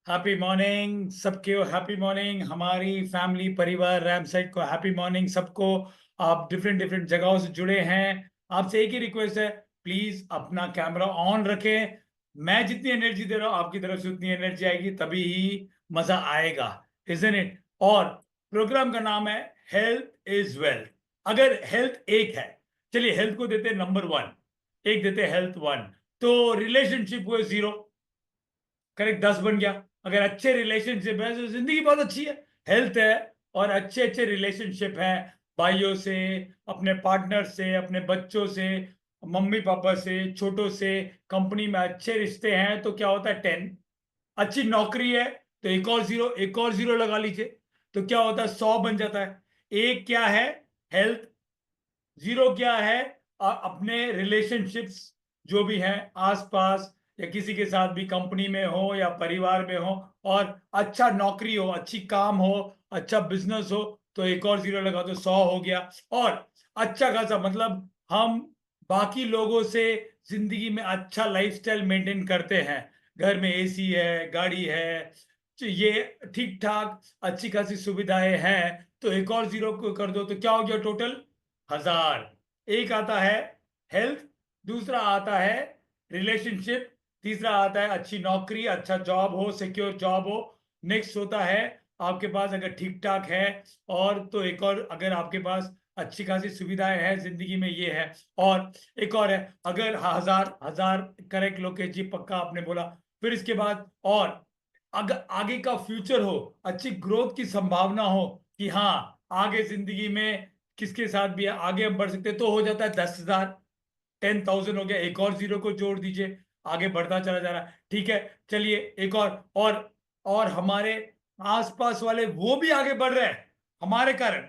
Happy morning सबके, happy morning हमारी family परिवार रैम साइड को हैप्पी मॉर्निंग सबको। आप डिफरेंट डिफरेंट जगहों से जुड़े हैं। आपसे एक ही रिक्वेस्ट है, प्लीज अपना कैमरा ऑन रखें। मैं जितनी एनर्जी दे रहा हूं आपकी तरफ से उतनी एनर्जी आएगी, तभी ही मजा आएगा, इजंट इट। और प्रोग्राम का नाम है हेल्थ इज वेल्थ। अगर हेल्थ एक है, चलिए हेल्थ को देते हैं नंबर वन, एक देते हैं हेल्थ वन, तो रिलेशनशिप हुए जीरो। करेक्ट, 10 बन गया। अगर अच्छे रिलेशनशिप है तो जिंदगी बहुत अच्छी है। हेल्थ है और अच्छे अच्छे रिलेशनशिप है, भाइयों से, अपने पार्टनर से, अपने बच्चों से, मम्मी पापा से, छोटों से, कंपनी में अच्छे रिश्ते हैं तो क्या होता है 10। अच्छी नौकरी है तो एक और जीरो, एक और जीरो लगा लीजिए, तो क्या होता है 100 बन जाता है। एक क्या है हेल्थ, जीरो क्या है अपने रिलेशनशिप्स जो भी हैं आसपास, या किसी के साथ भी कंपनी में हो या परिवार में हो, और अच्छा नौकरी हो, अच्छी काम हो, अच्छा बिजनेस हो, तो एक और जीरो लगा तो 100 हो गया। और अच्छा खासा मतलब हम बाकी लोगों से जिंदगी में अच्छा लाइफस्टाइल मेंटेन करते हैं, घर में एसी है, गाड़ी है, तो ये ठीक ठाक अच्छी खासी सुविधाएं हैं, तो एक और जीरो को कर दो तो क्या हो गया टोटल 1000। एक आता है हेल्थ, दूसरा आता है रिलेशनशिप, तीसरा आता है अच्छी नौकरी, अच्छा जॉब हो, सिक्योर जॉब हो। नेक्स्ट होता है आपके पास अगर ठीक ठाक है, और तो एक और अगर आपके पास अच्छी खासी सुविधाएं हैं जिंदगी में, ये है। और एक और है अगर 1000 1000, करेक्ट लोकेश जी, पक्का आपने बोला। फिर इसके बाद और अगर आगे का फ्यूचर हो, अच्छी ग्रोथ की संभावना हो कि हाँ आगे जिंदगी में किसके साथ भी आगे हम बढ़ सकते हैं, तो हो जाता है 10,000। 10,000 हो गया, एक और जीरो को जोड़ दीजिए, आगे बढ़ता चला जा रहा है। ठीक है, चलिए एक और हमारे आसपास वाले वो भी आगे बढ़ रहे हैं हमारे कारण,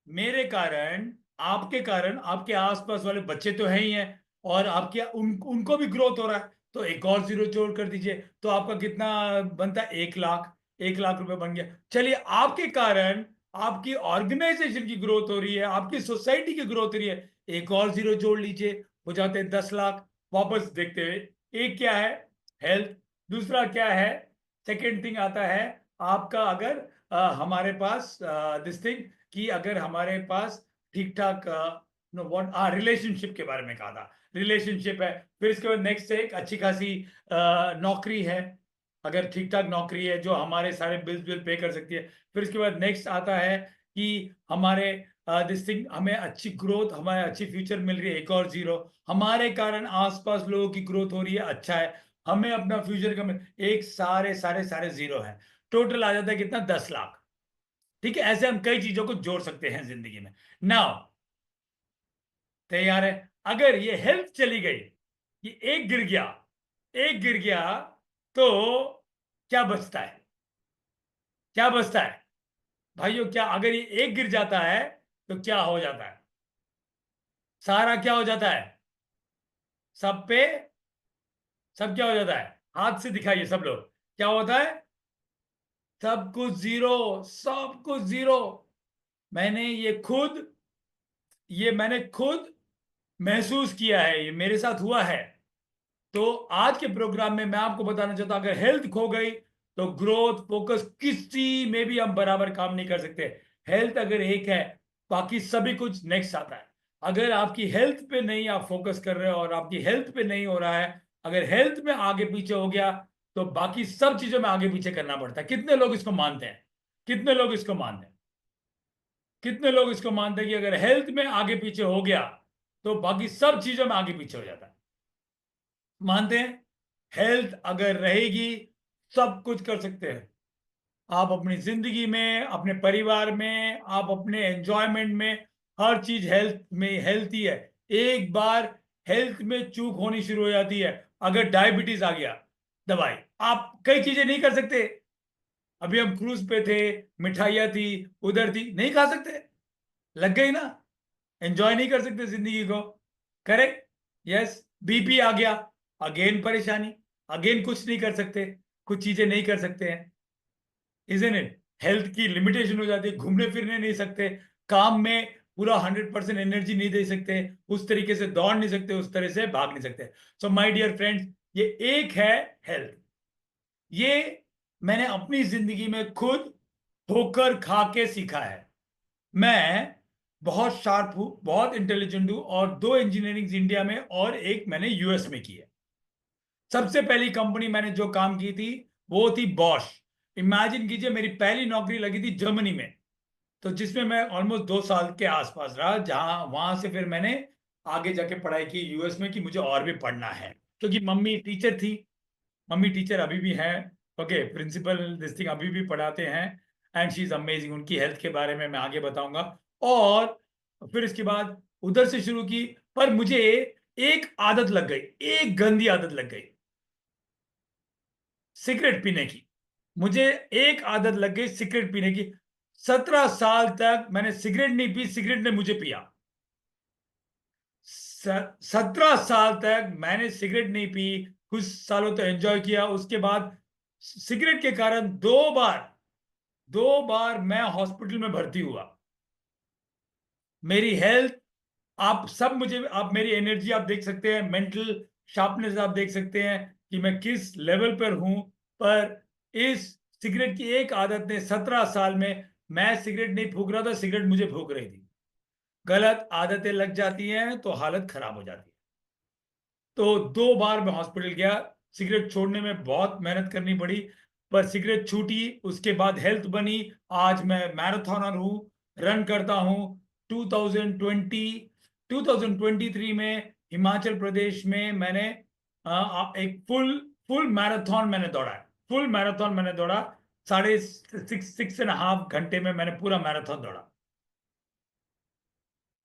मेरे कारण, आपके कारण। आपके आसपास वाले बच्चे तो है ही हैं, और आपके उनको भी ग्रोथ हो रहा है, तो एक और जीरो जोड़ कर दीजिए, तो आपका कितना बनता है 1 लाख। 1 लाख रुपए बन गया। चलिए आपके कारण आपकी ऑर्गेनाइजेशन की ग्रोथ हो रही है, आपकी सोसाइटी की ग्रोथ हो रही है, एक और जीरो जोड़ लीजिए, हो जाते हैं 10 लाख। वापस देखते हुए, एक क्या है हेल्थ, दूसरा क्या है, सेकेंड थिंग आता है आपका अगर हमारे पास दिस थिंग, कि अगर हमारे पास ठीक ठाक नो व्हाट रिलेशनशिप के बारे में कहा था, रिलेशनशिप है। फिर इसके बाद नेक्स्ट है एक अच्छी खासी नौकरी है, अगर ठीक ठाक नौकरी है जो हमारे सारे बिल्स बिल पे कर सकती है। फिर इसके बाद नेक्स्ट आता है कि हमारे दिस थिंग, हमें अच्छी ग्रोथ, हमारे अच्छी फ्यूचर मिल रही है, एक और जीरो। हमारे कारण आसपास लोगों की ग्रोथ हो रही है, अच्छा है, हमें अपना फ्यूचर का एक सारे सारे सारे जीरो है, टोटल आ जाता है कितना 10 लाख। ठीक है, ऐसे हम कई चीजों को जोड़ सकते हैं जिंदगी में। नाउ तैयार है, अगर ये हेल्थ चली गई, ये एक गिर गया, एक गिर गया, तो क्या बचता है, क्या बचता है भाइयों? क्या अगर ये एक गिर जाता है तो क्या हो जाता है? सारा क्या हो जाता है? सब पे, सब क्या हो जाता है? हाथ से दिखाइए सब लोग, क्या होता है? सब कुछ जीरो, सब कुछ जीरो। मैंने मैंने खुद महसूस किया है, ये मेरे साथ हुआ है। तो आज के प्रोग्राम में मैं आपको बताना चाहता हूं, अगर हेल्थ खो गई तो ग्रोथ फोकस किसी में भी हम बराबर काम नहीं कर सकते। हेल्थ अगर एक है, बाकी सभी कुछ नेक्स्ट आता है। अगर आपकी हेल्थ पे नहीं आप फोकस कर रहे हो, और आपकी हेल्थ पे नहीं हो रहा है, अगर हेल्थ में आगे पीछे हो गया, तो बाकी सब चीजों में आगे पीछे करना पड़ता है। कितने लोग इसको मानते हैं? कितने लोग इसको मानते हैं? कितने लोग इसको मानते हैं कि अगर हेल्थ में आगे पीछे हो गया तो बाकी सब चीजों में आगे पीछे हो जाता है? मानते हैं? हेल्थ अगर रहेगी सब कुछ कर सकते हैं आप अपनी जिंदगी में, अपने परिवार में, आप अपने एंजॉयमेंट में, हर चीज हेल्थ में, हेल्थी है। एक बार हेल्थ में चूक होनी शुरू हो जाती है, अगर डायबिटीज आ गया, दवाई, आप कई चीजें नहीं कर सकते। अभी हम क्रूज पे थे, मिठाइयाँ थी, उधर थी, नहीं खा सकते, लग गई ना, एंजॉय नहीं कर सकते जिंदगी को। Correct, yes. बीपी आ गया, अगेन परेशानी, अगेन कुछ नहीं कर सकते, कुछ चीजें नहीं कर सकते हैं, इजंट इट? हेल्थ की लिमिटेशन हो जाती है, घूमने फिरने नहीं सकते, काम में पूरा 100% एनर्जी नहीं दे सकते, उस तरीके से दौड़ नहीं सकते, उस तरह से भाग नहीं सकते। सो माय डियर फ्रेंड्स, ये एक है हेल्थ, ये मैंने अपनी जिंदगी में खुद ठोकर खा के सीखा है। मैं बहुत शार्प हूं, बहुत इंटेलिजेंट हूं, और 2 इंजीनियरिंग इंडिया में और एक मैंने यूएस में की है। सबसे पहली कंपनी मैंने जो काम की थी वो थी बॉश। इमेजिन कीजिए, मेरी पहली नौकरी लगी थी जर्मनी में, तो जिसमें मैं ऑलमोस्ट 2 साल के आसपास रहा, जहां वहां से फिर मैंने आगे जाके पढ़ाई की यूएस में, कि मुझे और भी पढ़ना है, क्योंकि मम्मी टीचर थी। मम्मी टीचर अभी भी हैं। ओके, प्रिंसिपल दिस थिंग अभी भी पढ़ाते हैं। And she is amazing. उनकी हेल्थ के बारे में मैं आगे बताऊंगा। और फिर इसके बाद उधर से शुरू की। पर मुझे एक आदत लग गई, एक गंदी आदत लग गई, सिगरेट पीने की। मुझे एक आदत लग गई सिगरेट पीने की। 17 साल तक मैंने सिगरेट नहीं पी, सिगरेट ने मुझे पिया। 17 साल तक मैंने सिगरेट नहीं पी। कुछ सालों तक एंजॉय किया। उसके बाद सिगरेट के कारण 2 बार मैं हॉस्पिटल में भर्ती हुआ। मेरी हेल्थ, आप सब मुझे, आप मेरी एनर्जी आप देख सकते हैं, मेंटल शार्पनेस आप देख सकते हैं कि मैं किस लेवल पर हूं। पर इस सिगरेट की एक आदत ने 17 साल में, मैं सिगरेट नहीं फूक रहा था, सिगरेट मुझे फूक रही थी। गलत आदतें लग जाती हैं तो हालत खराब हो जाती है। तो 2 बार मैं हॉस्पिटल गया। सिगरेट छोड़ने में बहुत मेहनत करनी पड़ी, पर सिगरेट छूटी। उसके बाद हेल्थ बनी। आज मैं मैराथनर हूं, रन करता हूं। 2020 2023 में हिमाचल प्रदेश में मैंने एक फुल फुल मैराथन मैंने दौड़ा है। फुल मैराथन मैंने दौड़ा। 6.5 घंटे में मैंने पूरा मैराथन दौड़ा।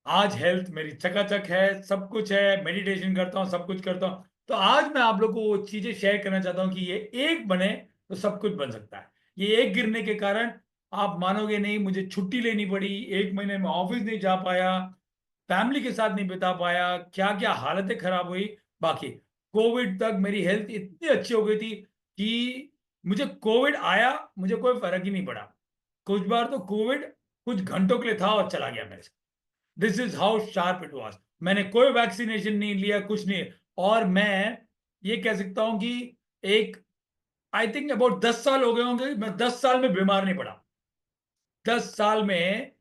आज हेल्थ मेरी चकाचक है, सब कुछ है, मेडिटेशन करता हूँ, सब कुछ करता हूँ। तो आज मैं आप लोगों को वो चीजें शेयर करना चाहता हूँ कि ये एक बने तो सब कुछ बन सकता है। ये एक गिरने के कारण आप मानोगे नहीं, मुझे छुट्टी लेनी पड़ी, 1 महीने में ऑफिस नहीं जा पाया, फैमिली के साथ नहीं बिता पाया, क्या क्या हालतें खराब हुई। बाकी कोविड तक मेरी हेल्थ इतनी अच्छी हो गई थी कि मुझे कोविड आया, मुझे कोई फर्क ही नहीं पड़ा। कुछ बार तो कोविड कुछ घंटों के लिए था और चला गया मेरे से। This is how sharp it was. मैंने कोई वैक्सीनेशन नहीं लिया, कुछ नहीं। और मैं ये कह सकता हूं कि एक, आई थिंक अबाउट 10 साल हो गए होंगे, मैं 10 साल में बीमार नहीं पड़ा। 10 साल में,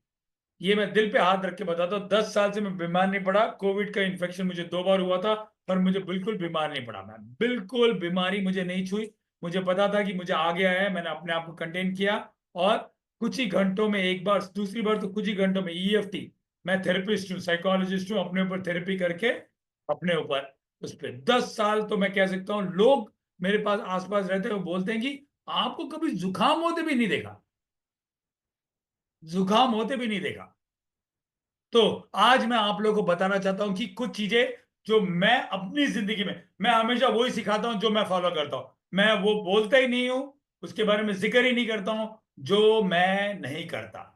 ये मैं दिल पे हाथ रख के बताता हूँ, 10 साल से मैं बीमार नहीं पड़ा। कोविड का इन्फेक्शन मुझे 2 बार हुआ था, पर मुझे बिल्कुल बीमार नहीं पड़ा। मैं बिल्कुल, बीमारी मुझे नहीं छुई। मुझे पता था कि मुझे आ गया है, मैंने अपने आप को कंटेन किया। और कुछ ही घंटों में, एक बार, दूसरी बार तो कुछ ही घंटों में ईएफटी, मैं थेरेपिस्ट हूँ, साइकोलॉजिस्ट हूँ, अपने ऊपर थेरेपी करके अपने ऊपर उस पर 10 साल, तो मैं कह सकता हूँ लोग मेरे पास आसपास रहते हैं, वो बोलते हैं कि आपको कभी जुकाम होते भी नहीं देखा, जुकाम होते भी नहीं देखा। तो आज मैं आप लोगों को बताना चाहता हूं कि कुछ चीजें जो मैं अपनी जिंदगी में, मैं हमेशा वही सिखाता हूं जो मैं फॉलो करता हूं। मैं वो बोलता ही नहीं हूं, उसके बारे में जिक्र ही नहीं करता हूं जो मैं नहीं करता।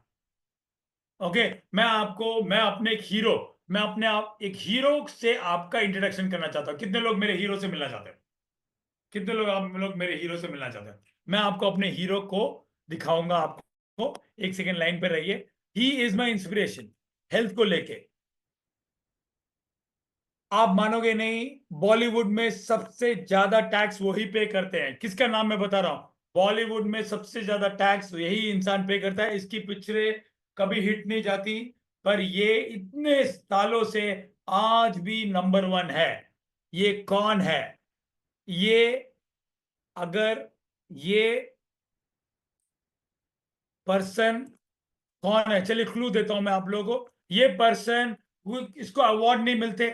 ओके, मैं अपने एक हीरो, मैं अपने आप एक हीरो से आपका इंट्रोडक्शन करना चाहता हूं। कितने लोग मेरे हीरो से मिलना चाहते हैं? कितने लोग, आप लोग मेरे हीरो से मिलना चाहते हैं? मैं आपको अपने हीरो को दिखाऊंगा आपको। एक सेकेंड लाइन पर रहिए। He is my inspiration, health को लेके। आप मानोगे नहीं, बॉलीवुड में सबसे ज्यादा टैक्स वही पे करते हैं। किसका नाम मैं बता रहा हूं? बॉलीवुड में सबसे ज्यादा टैक्स यही इंसान पे करता है। इसकी पिक्चरें कभी हिट नहीं जाती, पर ये इतने सालों से आज भी नंबर 1 है। ये कौन है? ये, अगर ये पर्सन कौन है, चलिए क्लू देता हूं मैं आप लोगों को। ये पर्सन, इसको अवार्ड नहीं मिलते,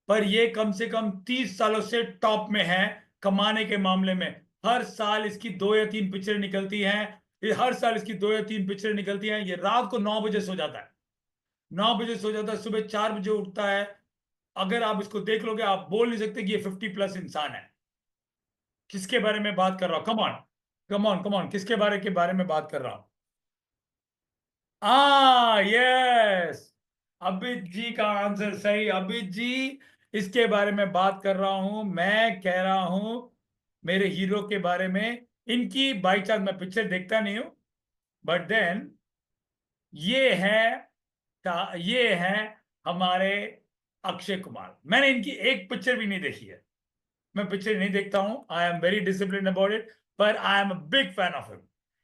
पर ये कम से कम 30 सालों से टॉप में है कमाने के मामले में। हर साल इसकी 2 या 3 पिक्चर निकलती हैं। हर साल इसकी 2 या 3 पिक्चर निकलती हैं। ये रात को 9 बजे सो जाता है, 9 बजे सो जाता है, सुबह 4 बजे उठता है। अगर आप इसको देख लोगे, आप बोल नहीं सकते कि ये 50+ इंसान है। किसके बारे में बात कर रहा हूं? कमॉन, कमॉन, कमॉन, किसके बारे में बात कर रहा हूं? यस, अभित जी का आंसर सही। अभित जी, इसके बारे में बात कर रहा हूं। मैं कह रहा हूं मेरे हीरो के बारे में। इनकी बाई चांस मैं पिक्चर देखता नहीं हूं, बट देन ये है, ये है हमारे अक्षय कुमार। मैंने इनकी एक पिक्चर भी नहीं देखी है। मैं पिक्चर नहीं देखता हूं, I am very discipline about it. पर I am a big fan of him.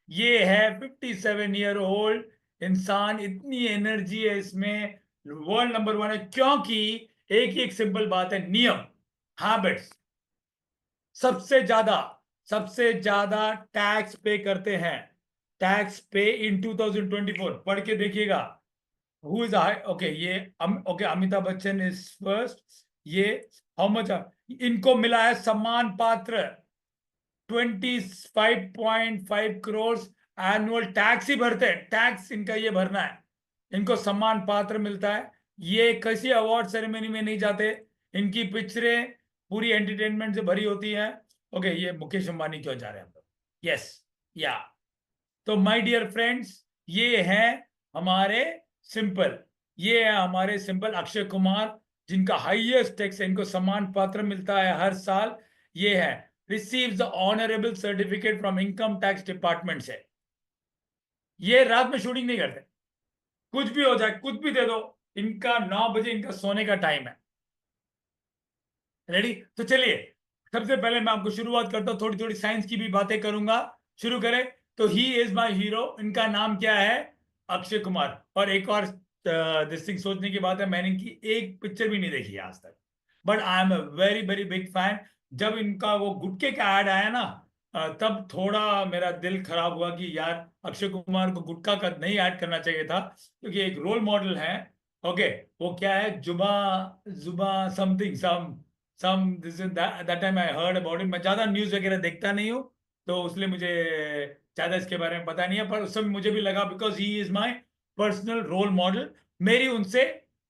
ये है 57-year-old इंसान, इतनी एनर्जी है इसमें, वर्ल्ड नंबर 1 है, क्योंकि एक ही एक सिंपल बात है, नियम, हैबिट्स। सबसे ज्यादा टैक्स पे करते हैं, टैक्स पे इन 2024, पढ़ के देखिएगा। हु इज ओके, ये okay, Amitabh Bachchan is first. ये हाउ मच इनको मिला है सम्मान पात्र, 25.5 करोड़ एनुअल टैक्स ही भरते हैं, टैक्स इनका ये भरना है, इनको सम्मान पात्र मिलता है। ये किसी अवार्ड सेरेमनी में नहीं जाते, इनकी पिक्चरें पूरी एंटरटेनमेंट से भरी होती हैं। ओके, ये मुकेश अंबानी क्यों जा रहे हैं हम लोग? यस, या तो माय डियर फ्रेंड्स, ये है हमारे सिंपल, ये है हमारे सिंपल अक्षय कुमार, जिनका हाईएस्ट टैक्स है, इनको सम्मान पत्र मिलता है हर साल। ये है receives the honourable certificate from income tax department से। ये रात में शूटिंग नहीं करते, कुछ भी हो जाए, कुछ भी दे दो, इनका 9 बजे इनका सोने का टाइम है। रेडी? तो चलिए, सबसे पहले मैं आपको शुरुआत करता हूं, थोड़ी थोड़ी साइंस की भी बातें करूंगा। शुरू करें तो ही इज माय हीरो, इनका नाम क्या है? अक्षय कुमार। और एक और दिस थिंग सोचने की बात है, मैंने इनकी एक पिक्चर भी नहीं देखी है आज तक, but I am a very very big fan. जब इनका वो गुटके का ऐड आया ना, तब थोड़ा मेरा दिल खराब हुआ कि यार, अक्षय कुमार को गुटखा का नहीं ऐड करना चाहिए था, क्योंकि एक रोल मॉडल है। ओके, वो क्या है, जुबा जुबा something some this is that time I heard about it. मैं ज्यादा न्यूज वगैरह देखता नहीं हूँ, तो इसलिए मुझे ज्यादा इसके बारे में पता नहीं है, पर उस समय मुझे भी लगा because he is my personal role model. मेरी उनसे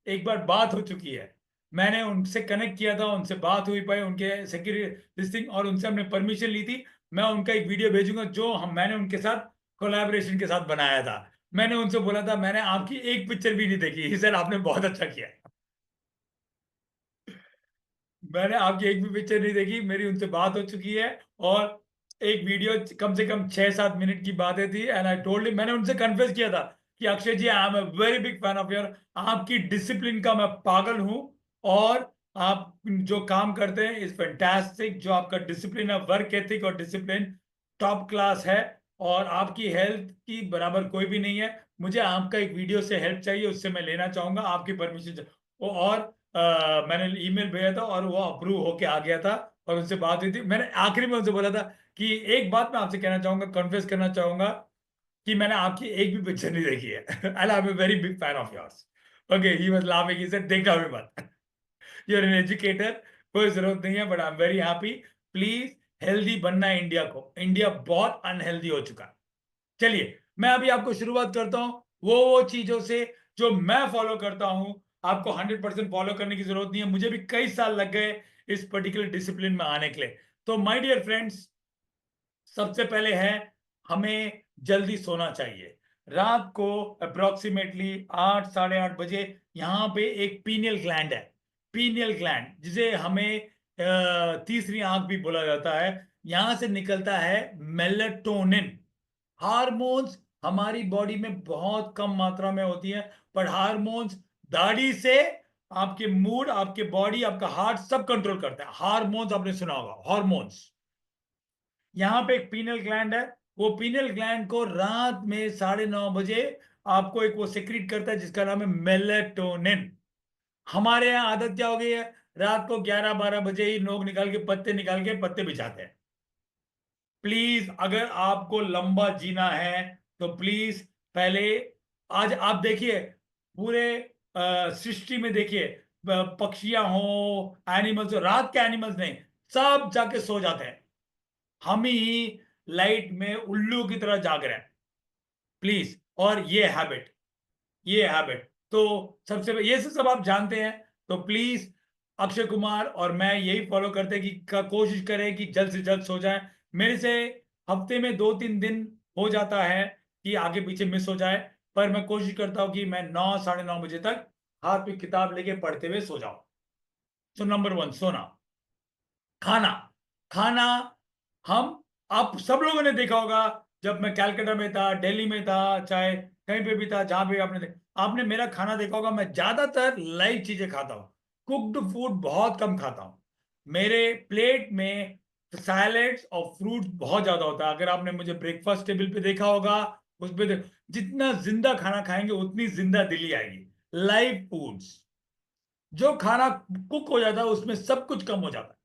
एक बार बात हो चुकी है, मैंने उनसे कनेक्ट किया था, उनसे बात हुई पाई, उनके सेक्रेटरी दिस थिंग, और उनसे हमने परमिशन ली थी। मैं उनका एक वीडियो भेजूंगा जो मैंने उनके साथ कोलैबोरेशन के साथ बनाया था। मैंने उनसे बोला था, मैंने आपकी एक पिक्चर भी नहीं देखी सर, आपने बहुत अच्छा किया। मैंने आपकी एक भी पिक्चर नहीं देखी, मेरी उनसे बात हो चुकी है। और एक वीडियो कम से कम 6-7 मिनट की बातें थी, एंड आई टोल्ड हिम, मैंने उनसे कन्फेस किया था कि Akshay ji, I am a very big fan of your, आपकी डिसिप्लिन का मैं पागल हूं। और आप जो काम करते हैं इज फैंटास्टिक, जो आपका डिसिप्लिन है, वर्क एथिक और डिसिप्लिन टॉप क्लास है। और आपकी हेल्थ की बराबर कोई भी नहीं है। मुझे आपका एक वीडियो से हेल्प चाहिए, उससे मैं लेना चाहूंगा आपकी परमिशन। और मैंने ईमेल भेजा था और वो अप्रूव होके आ गया था, और उनसे बात हुई थी। मैंने आखिरी में उनसे बोला था कि एक बात मैं आपसे कहना चाहूंगा, कन्फेस करना चाहूंगा कि मैंने आपकी एक भी पिक्चर नहीं देखी है। And I am a very big fan of yours. Okay, he was laughing, he said देखना भी मत, यू आर एन एजुकेटर, कोई जरूरत नहीं है, but I am very happy. Please, healthy बनना है इंडिया को, इंडिया बहुत अनहेल्दी हो चुका है। चलिए, मैं अभी आपको शुरुआत करता हूं वो चीजों से जो मैं फॉलो करता हूं। आपको 100% फॉलो करने की जरूरत नहीं है, मुझे भी कई साल लग गए इस पर्टिकुलर डिसिप्लिन में आने के लिए। तो माय डियर फ्रेंड्स, सबसे पहले है, हमें जल्दी सोना चाहिए। रात को अप्रोक्सीमेटली 8-8:30 बजे यहाँ पे एक पीनियल ग्लैंड है, पीनियल ग्लैंड, जिसे हमें तीसरी आंख भी बोला जाता है। यहां से निकलता है मेलेटोनिन। हार्मोन्स हमारी बॉडी में बहुत कम मात्रा में होती है, पर हार्मोन्स दाढ़ी से आपके मूड, आपके बॉडी, आपका हार्ट सब कंट्रोल करता है। हार्मोन्स आपने सुना होगा, हार्मोन्स। यहाँ पे एक पीनल ग्लैंड है, वो पीनल ग्लैंड को रात में 9:30 बजे आपको एक वो सिक्रीट करता है जिसका नाम है मेलेटोनिन। हमारे यहाँ आदत क्या हो गई है, रात को 11-12 बजे ही नोक निकाल के पत्ते बिछाते हैं। प्लीज, अगर आपको लंबा जीना है तो प्लीज पहले, आज आप देखिए पूरे सृष्टि में देखिए, पक्षियां हो, एनिमल्स हो, रात के एनिमल्स नहीं, सब जाके सो जाते हैं, हम ही लाइट में उल्लू की तरह जाग रहे हैं। प्लीज, और ये हैबिट तो सबसे ये सब आप जानते हैं, तो प्लीज, अक्षय कुमार और मैं यही फॉलो करते हैं कि कोशिश करें कि जल्द से जल्द सो जाएं। मेरे से हफ्ते में 2-3 दिन हो जाता है कि आगे पीछे मिस हो जाए, पर मैं कोशिश करता हूं कि मैं 9-9:30 बजे तक हाथ में किताब लेके पढ़ते हुए सो जाऊं। तो नंबर 1, सोना। खाना, खाना, हम आप सब लोगों ने देखा होगा, जब मैं कलकत्ता में था, दिल्ली में था, चाहे कहीं पे भी था, जहां पे आपने मेरा खाना देखा होगा, मैं ज्यादातर लाइट चीजें खाता हूँ, कुक्ड फूड बहुत कम खाता हूँ। मेरे प्लेट में सैलेड्स और फ्रूट बहुत ज्यादा होता है। अगर आपने मुझे ब्रेकफास्ट टेबल पे देखा होगा, उस पे जितना जिंदा खाना खाएंगे उतनी जिंदा दिली आएगी। लाइव फूड्स, जो खाना कुक हो जाता है उसमें सब कुछ कम हो जाता है।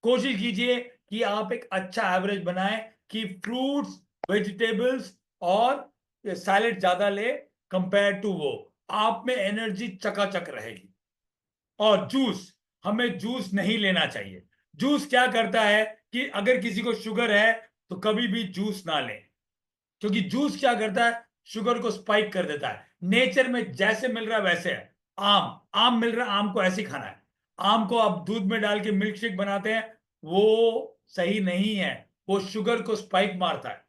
कोशिश कीजिए कि आप एक अच्छा एवरेज बनाएं कि फ्रूट्स, वेजिटेबल्स और सैलेड ज्यादा ले कंपेयर टू वो, आप में एनर्जी चकाचक रहेगी। और जूस, हमें जूस नहीं लेना चाहिए। जूस क्या करता है कि अगर किसी को शुगर है तो कभी भी जूस ना लें, क्योंकि जूस क्या करता है, शुगर को स्पाइक कर देता है। नेचर में जैसे मिल रहा है वैसे है। आम, आम मिल रहा है, आम को ऐसे ही खाना है। आम को आप दूध में डाल के मिल्क शेक बनाते हैं, वो सही नहीं है, वो शुगर को स्पाइक मारता है,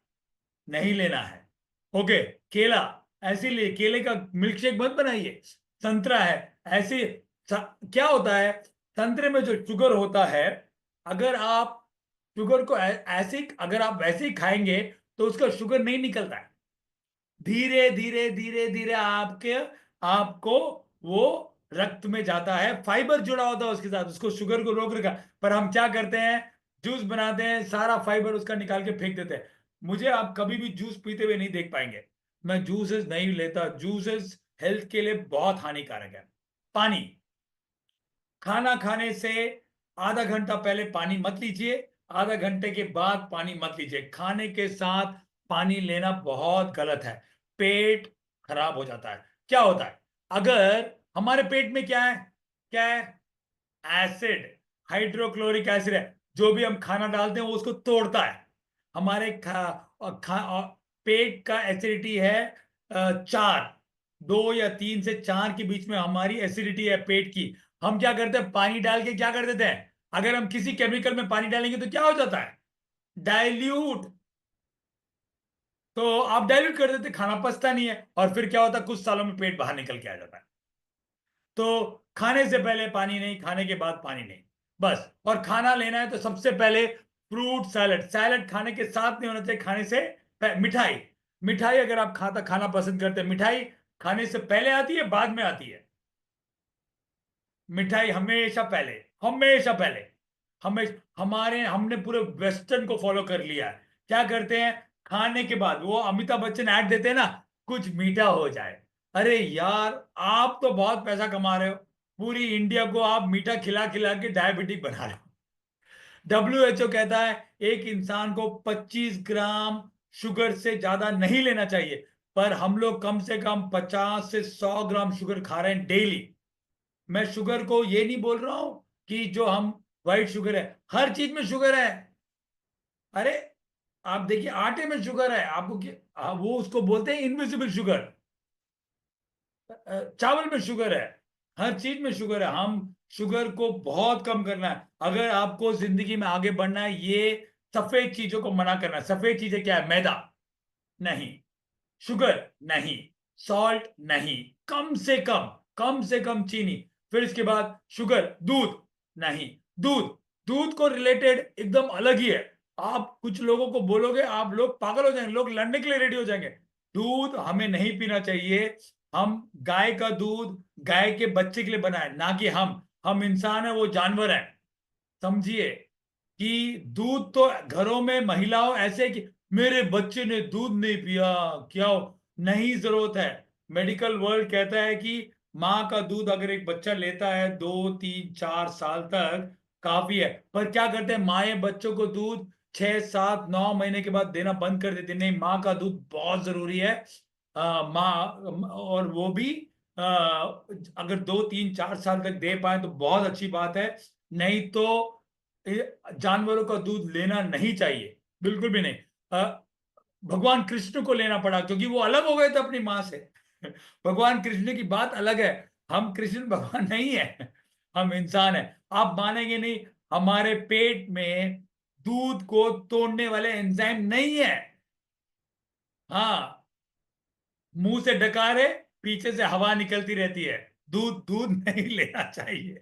नहीं लेना है। ओके, केला, ऐसे लिए केले का मिल्क शेक मत बनाइए। संतरा है ऐसे। क्या होता है, संतरे में जो शुगर होता है, अगर आप शुगर को ऐसे, अगर आप वैसे ही खाएंगे तो उसका शुगर नहीं निकलता है। धीरे धीरे धीरे धीरे आपके आपको वो रक्त में जाता है, फाइबर जुड़ा होता है उसके साथ, उसको शुगर को रोक रखा। पर हम क्या करते हैं, जूस बनाते हैं, सारा फाइबर उसका निकाल के फेंक देते हैं। मुझे आप कभी भी जूस पीते हुए नहीं देख पाएंगे। मैं जूसेस नहीं लेता, जूसेस हेल्थ के लिए बहुत हानिकारक है। पानी, खाना खाने से आधा घंटा पहले पानी मत लीजिए, आधा घंटे के बाद पानी मत लीजिए। खाने के साथ पानी लेना बहुत गलत है, पेट खराब हो जाता है। क्या होता है, अगर हमारे पेट में क्या है, क्या है, एसिड, हाइड्रोक्लोरिक एसिड है। जो भी हम खाना डालते हैं वो उसको तोड़ता है। हमारे पेट का एसिडिटी है 4, 2 या 3 से 4 के बीच में हमारी एसिडिटी है पेट की। हम क्या करते हैं, पानी डाल के क्या कर देते हैं, अगर हम किसी केमिकल में पानी डालेंगे तो क्या हो जाता है, डाइल्यूट। तो आप डाइल्यूट कर देते, खाना पचता नहीं है, और फिर क्या होता है, कुछ सालों में पेट बाहर निकल के आ जाता है। तो खाने से पहले पानी नहीं, खाने के बाद पानी नहीं, बस। और खाना लेना है तो सबसे पहले फ्रूट सैलड, सैलड खाने के साथ नहीं होना चाहिए, खाने से मिठाई, मिठाई अगर आप खाना पसंद करते हैं, मिठाई खाने से पहले आती है बाद में आती है, मिठाई हमेशा पहले, हमेशा पहले। हमारे हमने पूरे वेस्टर्न को फॉलो कर लिया है। क्या करते हैं, खाने के बाद वो अमिताभ बच्चन ऐड देते हैं ना, कुछ मीठा हो जाए। अरे यार, आप तो बहुत पैसा कमा रहे हो, पूरी इंडिया को आप मीठा खिला खिला के डायबिटिक बना रहे हो। WHO कहता है एक इंसान को 25 ग्राम शुगर से ज्यादा नहीं लेना चाहिए, पर हम लोग कम से कम 50 से 100 ग्राम शुगर खा रहे हैं डेली। मैं शुगर को ये नहीं बोल रहा हूं कि जो हम व्हाइट शुगर है, हर चीज में शुगर है। अरे आप देखिए, आटे में शुगर है, आपको क्या, वो उसको बोलते हैं इनविजिबल शुगर। चावल में शुगर है, हर चीज में शुगर है। हम शुगर को बहुत कम करना है अगर आपको जिंदगी में आगे बढ़ना है। ये सफेद चीजों को मना करना है। सफेद चीजें क्या है, मैदा नहीं, शुगर नहीं, सॉल्ट नहीं, कम से कम, कम से कम चीनी। फिर इसके बाद शुगर, दूध नहीं, दूध, दूध को रिलेटेड एकदम अलग ही है। आप कुछ लोगों को बोलोगे, आप लोग पागल हो जाएंगे, लोग लड़ने के लिए रेडी हो जाएंगे। दूध हमें नहीं पीना चाहिए। हम गाय का दूध गाय के बच्चे के लिए बनाए, ना कि हम इंसान है, वो जानवर है, समझिए। कि दूध तो घरों में महिलाओं ऐसे कि मेरे बच्चे ने दूध नहीं पिया, क्या नहीं, जरूरत है। मेडिकल वर्ल्ड कहता है कि माँ का दूध अगर एक बच्चा लेता है 2 3 4 साल तक काफी है। पर क्या करते हैं, माए बच्चों को दूध 6 7 9 महीने के बाद देना बंद कर देती है। नहीं, माँ का दूध बहुत जरूरी है। माँ, और वो भी अगर 2 3 4 साल तक दे पाए तो बहुत अच्छी बात है। नहीं तो जानवरों का दूध लेना नहीं चाहिए, बिल्कुल भी नहीं। भगवान कृष्ण को लेना पड़ा क्योंकि वो अलग हो गए थे अपनी माँ से। भगवान कृष्ण की बात अलग है, हम कृष्ण भगवान नहीं है, हम इंसान है। आप मानेंगे नहीं, हमारे पेट में दूध को तोड़ने वाले एंजाइम नहीं है। हाँ, मुंह से डकारे, पीछे से हवा निकलती रहती है। दूध दूध नहीं लेना चाहिए।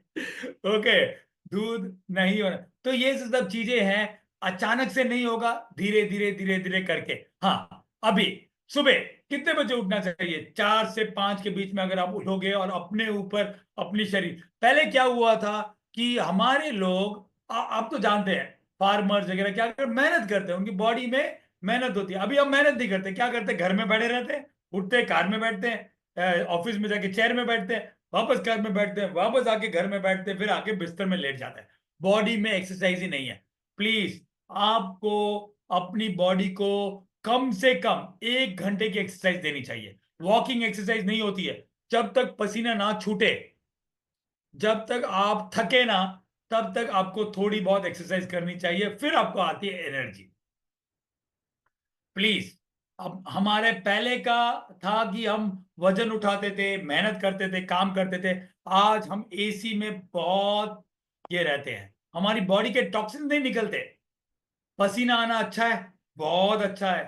ओके, दूध नहीं होना। तो ये सब चीजें हैं, अचानक से नहीं होगा, धीरे धीरे धीरे धीरे करके। हाँ, अभी सुबह कितने बजे उठना चाहिए, 4 से 5 के बीच में अगर आप उठोगे और अपने ऊपर, अपनी शरीर, पहले क्या हुआ था कि हमारे लोग, आप तो जानते हैं, फार्मर्स वगैरह क्या कर मेहनत करते हैं, उनकी बॉडी में मेहनत होती है। अभी हम मेहनत नहीं करते, क्या करते हैं, घर में बैठे रहते हैं, उठते हैं कार में बैठते हैं, ऑफिस में जाके चेयर में बैठते हैं, वापस कार में बैठते हैं, वापस आके घर में बैठते हैं, फिर आके बिस्तर में लेट जाते हैं। बॉडी में एक्सरसाइज ही नहीं है। प्लीज आपको अपनी बॉडी को कम से कम 1 घंटे की एक्सरसाइज देनी चाहिए। वॉकिंग एक्सरसाइज नहीं होती है जब तक पसीना ना छूटे, जब तक आप थके ना, तब तक आपको थोड़ी बहुत एक्सरसाइज करनी चाहिए, फिर आपको आती है एनर्जी। प्लीज। अब हमारे पहले का था कि हम वजन उठाते थे, मेहनत करते थे, काम करते थे। आज हम एसी में बहुत ये रहते हैं, हमारी बॉडी के टॉक्सिन नहीं निकलते। पसीना आना अच्छा है, बहुत अच्छा है।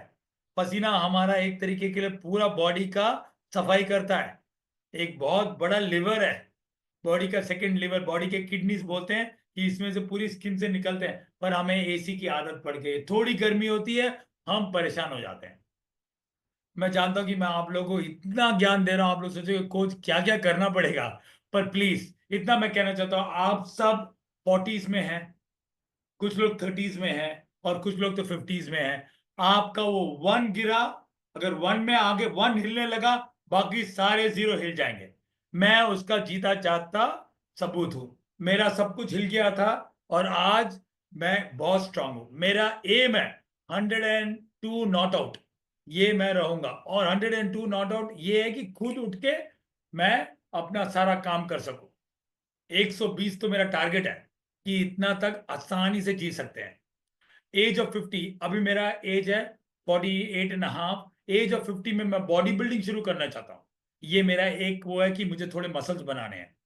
पसीना हमारा एक तरीके के लिए पूरा बॉडी का सफाई करता है। एक बहुत बड़ा लिवर है, बॉडी का सेकंड लिवर, बॉडी के किडनीज बोलते हैं कि इसमें से पूरी स्किन से निकलते हैं। पर हमें एसी की आदत पड़ गई, थोड़ी गर्मी होती है हम परेशान हो जाते हैं। मैं जानता हूं कि मैं आप लोगों को इतना ज्ञान दे रहा हूं, आप लोग सोचोगे कोच क्या क्या करना पड़ेगा, पर प्लीज इतना मैं कहना चाहता हूं, आप सब 40s में हैं, कुछ लोग 30s में हैं, और कुछ लोग तो 50s में हैं। आपका वो वन गिरा, अगर वन में आगे वन हिलने लगा, बाकी सारे जीरो हिल जाएंगे। मैं उसका जीता जागता सबूत हूं। मेरा सब कुछ हिल गया था, और आज मैं बहुत स्ट्रांग हूं। मेरा एम है 102 नॉट आउट, ये मैं रहूंगा। और 102 नॉट आउट ये है कि खुद उठ के मैं अपना सारा काम कर सकूं। 120 तो मेरा टारगेट है कि इतना तक आसानी से जी सकते हैं। एज ऑफ 50, अभी मेरा एज है 48.5। एज ऑफ 50 में मैं बॉडी बिल्डिंग शुरू करना चाहता हूँ। ये मेरा एक वो है कि मुझे थोड़े मसल्स बनाने हैं।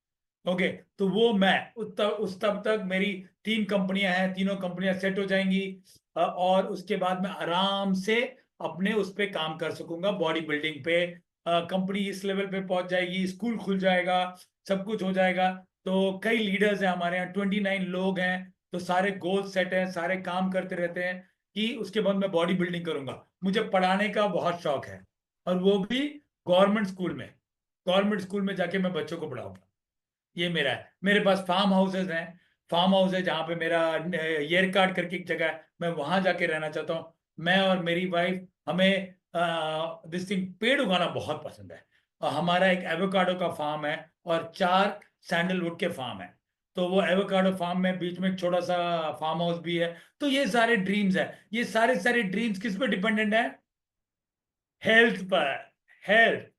ओके, तो वो मैं उस तब तक मेरी 3 कंपनियां हैं, तीनों कंपनियां सेट हो जाएंगी, और उसके बाद मैं आराम से अपने उस पे काम कर सकूंगा, बॉडी बिल्डिंग पे। कंपनी इस लेवल पे पहुंच जाएगी, स्कूल खुल जाएगा, सब कुछ हो जाएगा। तो कई लीडर्स हैं हमारे यहाँ, 29 लोग हैं, तो सारे गोल सेट हैं, सारे काम करते रहते हैं कि उसके बाद मैं बॉडी बिल्डिंग करूंगा। मुझे पढ़ाने का बहुत शौक है, और वो भी गवर्नमेंट स्कूल में। गवर्नमेंट स्कूल में जाके मैं बच्चों को पढ़ाऊंगा, ये मेरा है। मेरे पास फार्म हाउसेज हैं, फार्म हाउस है जहाँ पे मेरा येर कार्ड करके एक जगह है, मैं वहां जाके रहना चाहता हूँ। मैं और मेरी वाइफ, हमें दिस थिंग पेड़ उगाना बहुत पसंद है। और हमारा एक एवोकाडो का फार्म है, और 4 सैंडलवुड के फार्म है। तो वो एवोकाडो फार्म में बीच में एक छोटा सा फार्म हाउस भी है। तो ये सारे ड्रीम्स है, ये सारे सारे ड्रीम्स किस पे डिपेंडेंट है? हेल्थ पर। हेल्थ।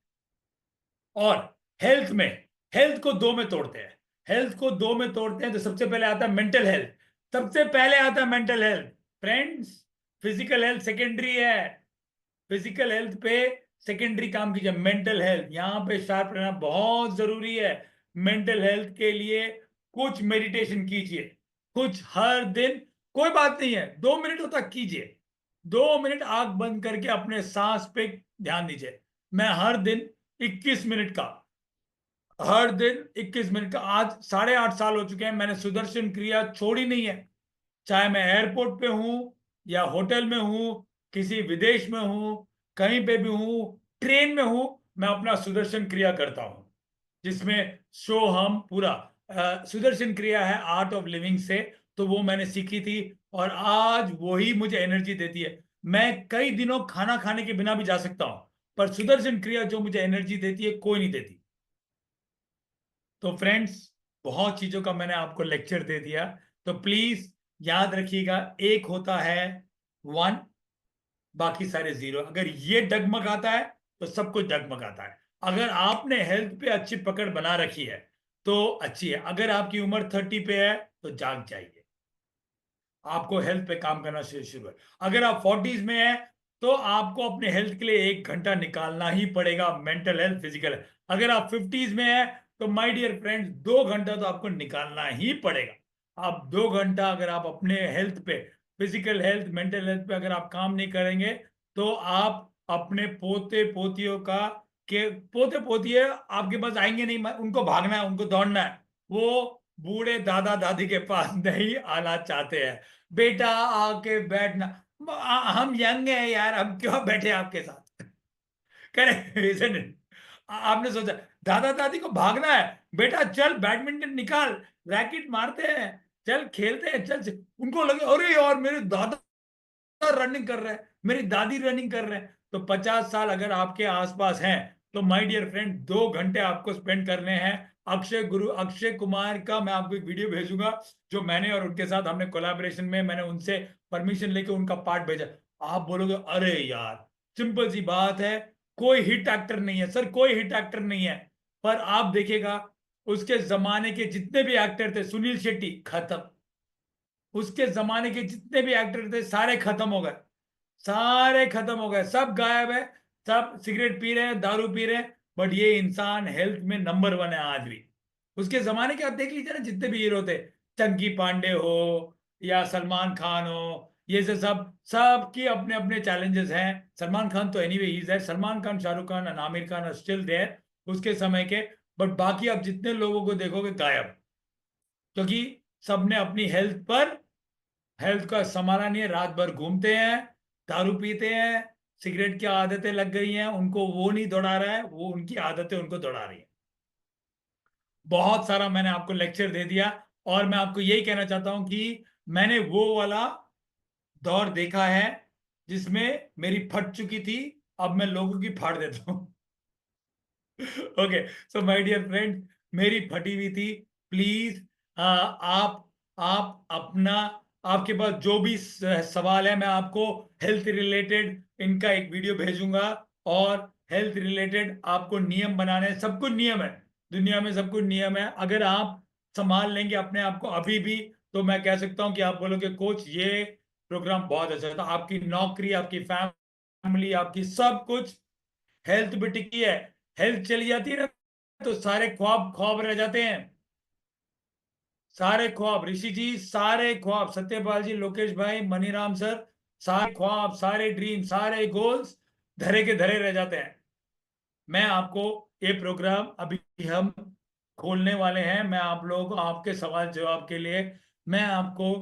और हेल्थ में, हेल्थ को दो में तोड़ते हैं, हेल्थ को दो में तोड़ते हैं। तो सबसे पहले आता है मेंटल हेल्थ, सबसे पहले आता है mental health friends. Physical health secondary है, फिजिकल हेल्थ पे सेकेंडरी काम कीजिए। मेंटल हेल्थ यहाँ पे शार्प रहना बहुत जरूरी है। मेंटल हेल्थ के लिए कुछ मेडिटेशन कीजिए, कुछ हर दिन। कोई बात नहीं है, 2 मिनट तक कीजिए। 2 मिनट आंख बंद करके अपने सांस पे ध्यान दीजिए। मैं हर दिन 21 मिनट का, हर दिन 21 मिनट का, आज 8.5 साल हो चुके हैं, मैंने सुदर्शन क्रिया छोड़ी नहीं है। चाहे मैं एयरपोर्ट पे हूं, या होटल में हूं, किसी विदेश में हूं, कहीं पे भी हूं, ट्रेन में हूं, मैं अपना सुदर्शन क्रिया करता हूं, जिसमें शो हम पूरा सुदर्शन क्रिया है आर्ट ऑफ लिविंग से। तो वो मैंने सीखी थी, और आज वही मुझे एनर्जी देती है। मैं कई दिनों खाना खाने के बिना भी जा सकता हूं, पर सुदर्शन क्रिया जो मुझे एनर्जी देती है, कोई नहीं देती। तो फ्रेंड्स, बहुत चीजों का मैंने आपको लेक्चर दे दिया, तो प्लीज याद रखिएगा, एक होता है वन, बाकी सारे जीरो। अगर ये डगमगाता है तो सब कुछ डगमगाता है। अगर आपने हेल्थ पे अच्छी पकड़ बना रखी है तो अच्छी है। अगर आपकी उम्र 30 पे है तो जाग जाइए, आपको हेल्थ पे काम करना शुरू है। अगर आप 40s में है तो आपको अपने हेल्थ के लिए 1 घंटा निकालना ही पड़ेगा, मेंटल हेल्थ, फिजिकल हेल्थ। अगर आप 50s में है तो माय डियर फ्रेंड्स, 2 घंटा तो आपको निकालना ही पड़ेगा। आप 2 घंटा अगर आप अपने हेल्थ पे, फिजिकल हेल्थ, मेंटल हेल्थ पे अगर आप काम नहीं करेंगे, तो आप अपने पोते पोतियों का, के पोते पोतिए आपके पास आएंगे नहीं। उनको भागना है, उनको दौड़ना है, वो बूढ़े दादा दादी के पास नहीं आना चाहते हैं। बेटा आके बैठना, हम यंग है यार, हम क्यों बैठे आपके साथ? Correct, isn't it? आपने सोचा दादा दादी को भागना है, बेटा चल बैडमिंटन निकाल, रैकेट मारते हैं, चल खेलते हैं, चल उनको लगे अरे यार मेरे दादा रनिंग कर रहे हैं, मेरी दादी रनिंग कर रहे हैं। तो 50 साल अगर आपके आसपास हैं तो माय डियर फ्रेंड 2 घंटे आपको स्पेंड करने हैं। अक्षय कुमार का मैं आपको एक वीडियो भेजूंगा जो मैंने और उनके साथ हमने कोलैबोरेशन में, मैंने उनसे परमिशन लेके उनका पार्ट भेजा। आप बोलोगे अरे यार सिंपल सी बात है, कोई हिट एक्टर नहीं है सर, कोई हिट एक्टर नहीं है। पर आप देखिएगा उसके जमाने के जितने भी एक्टर थे, सुनील शेट्टी खत्म, उसके जमाने के जितने भी एक्टर थे सारे खत्म हो गए, सारे खत्म हो गए, सब गायब है, सब सिगरेट पी रहे हैं, दारू पी रहे हैं। बट ये इंसान हेल्थ में नंबर 1 है आज भी। उसके जमाने के आप देख लीजिए ना, जितने भी हीरो थे, चंकी पांडे हो या सलमान खान हो, ये सब सबकी अपने अपने चैलेंजेस हैं। सलमान खान तो एनीवे ही इज है, सलमान खान, शाहरुख खान और आमिर खान स्टिल देयर उसके समय के। बट बाकी आप जितने लोगों को देखोगे गायब, क्योंकि सबने अपनी हेल्थ का संभाला नहीं है, रात भर घूमते हैं, दारू पीते हैं, सिगरेट की आदतें लग गई हैं उनको, वो नहीं दौड़ा रहा है, वो उनकी आदतें उनको दौड़ा रही है। बहुत सारा मैंने आपको लेक्चर दे दिया, और मैं आपको यही कहना चाहता हूं कि मैंने वो वाला दौर देखा है जिसमें मेरी फट चुकी थी, अब मैं लोगों की फाड़ देता हूं। Okay, so my dear friend, मेरी फटी हुई थी। प्लीज आप अपना, आपके पास जो भी सवाल है, मैं आपको हेल्थ रिलेटेड इनका एक वीडियो भेजूंगा। और हेल्थ रिलेटेड आपको नियम बनाने, सब कुछ नियम है दुनिया में, सब कुछ नियम है। अगर आप संभाल लेंगे अपने आप को अभी भी, तो मैं कह सकता हूं कि आप बोलोगे कोच ये प्रोग्राम बहुत अच्छा था। आपकी नौकरी, आपकी फैमिली, आपकी सब कुछ हेल्थ भी टिकी है। हेल्थ चली जाती है ना तो सारे ख्वाब ख्वाब रह जाते हैं, सारे ख्वाब, ऋषि जी सारे ख्वाब, सत्यपाल जी, लोकेश भाई, मनीराम सर, सारे ख्वाब, सारे ड्रीम, सारे गोल्स धरे के धरे रह जाते हैं। मैं आपको ये प्रोग्राम अभी हम खोलने वाले हैं। मैं आप लोग आपके सवाल जवाब के लिए मैं आपको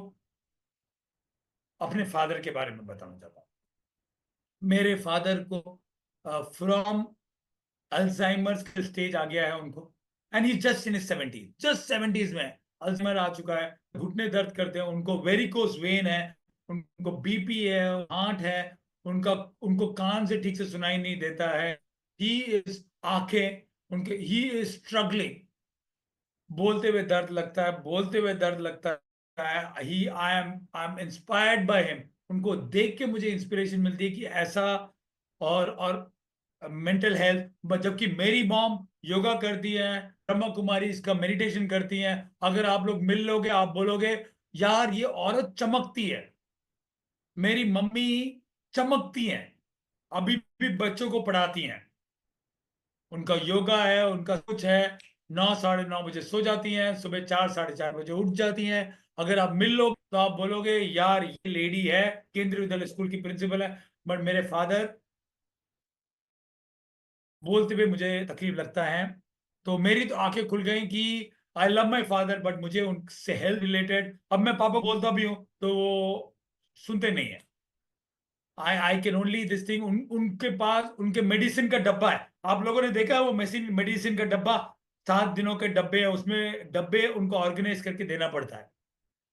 अपने फादर के बारे में बताना चाहता हूँ। मेरे फादर को फ्रॉम अल्जाइमर्स का स्टेज आ गया है उनको, and he just in 70, just 70s में अल्जाइमर आ चुका है। घुटने दर्द करते हैं उनको, वेरिकोस वेन है उनको, बीपी है, हार्ट है उनका, उनको कान से ठीक से सुनाई नहीं देता है। ही इज आंखें उनके, ही इज स्ट्रगलिंग, बोलते हुए दर्द लगता है, बोलते हुए दर्द लगता है। He I am inspired by him, उनको देख के मुझे इंस्पिरेशन मिलती है कि ऐसा। और मेंटल हेल्थ, जबकि मेरी मॉम योगा करती है, ब्रह्मा कुमारी इसका मेडिटेशन करती हैं। अगर आप लोग मिल लोगे आप बोलोगे यार ये औरत चमकती है। मेरी मम्मी चमकती हैं, अभी भी बच्चों को पढ़ाती हैं, उनका योगा है, उनका कुछ है। 9 साढ़े 9 बजे सो जाती हैं, सुबह 4 साढ़े 4 बजे उठ जाती हैं। अगर आप मिल लो तो आप बोलोगे यार ये लेडी है, केंद्रीय विद्यालय स्कूल की प्रिंसिपल है। बट मेरे फादर, बोलते हुए मुझे तकलीफ लगता है। तो मेरी तो आंखें खुल गई कि I love my father, but मुझे उनसे हेल्थ रिलेटेड, अब मैं पापा बोलता भी हूँ तो वो सुनते नहीं है। I can only this thing, उनके पास उनके मेडिसिन का डब्बा है, आप लोगों ने देखा है वो मेडिसिन का डब्बा, 7 दिनों के डब्बे है, उसमें डब्बे उनको ऑर्गेनाइज करके देना पड़ता है।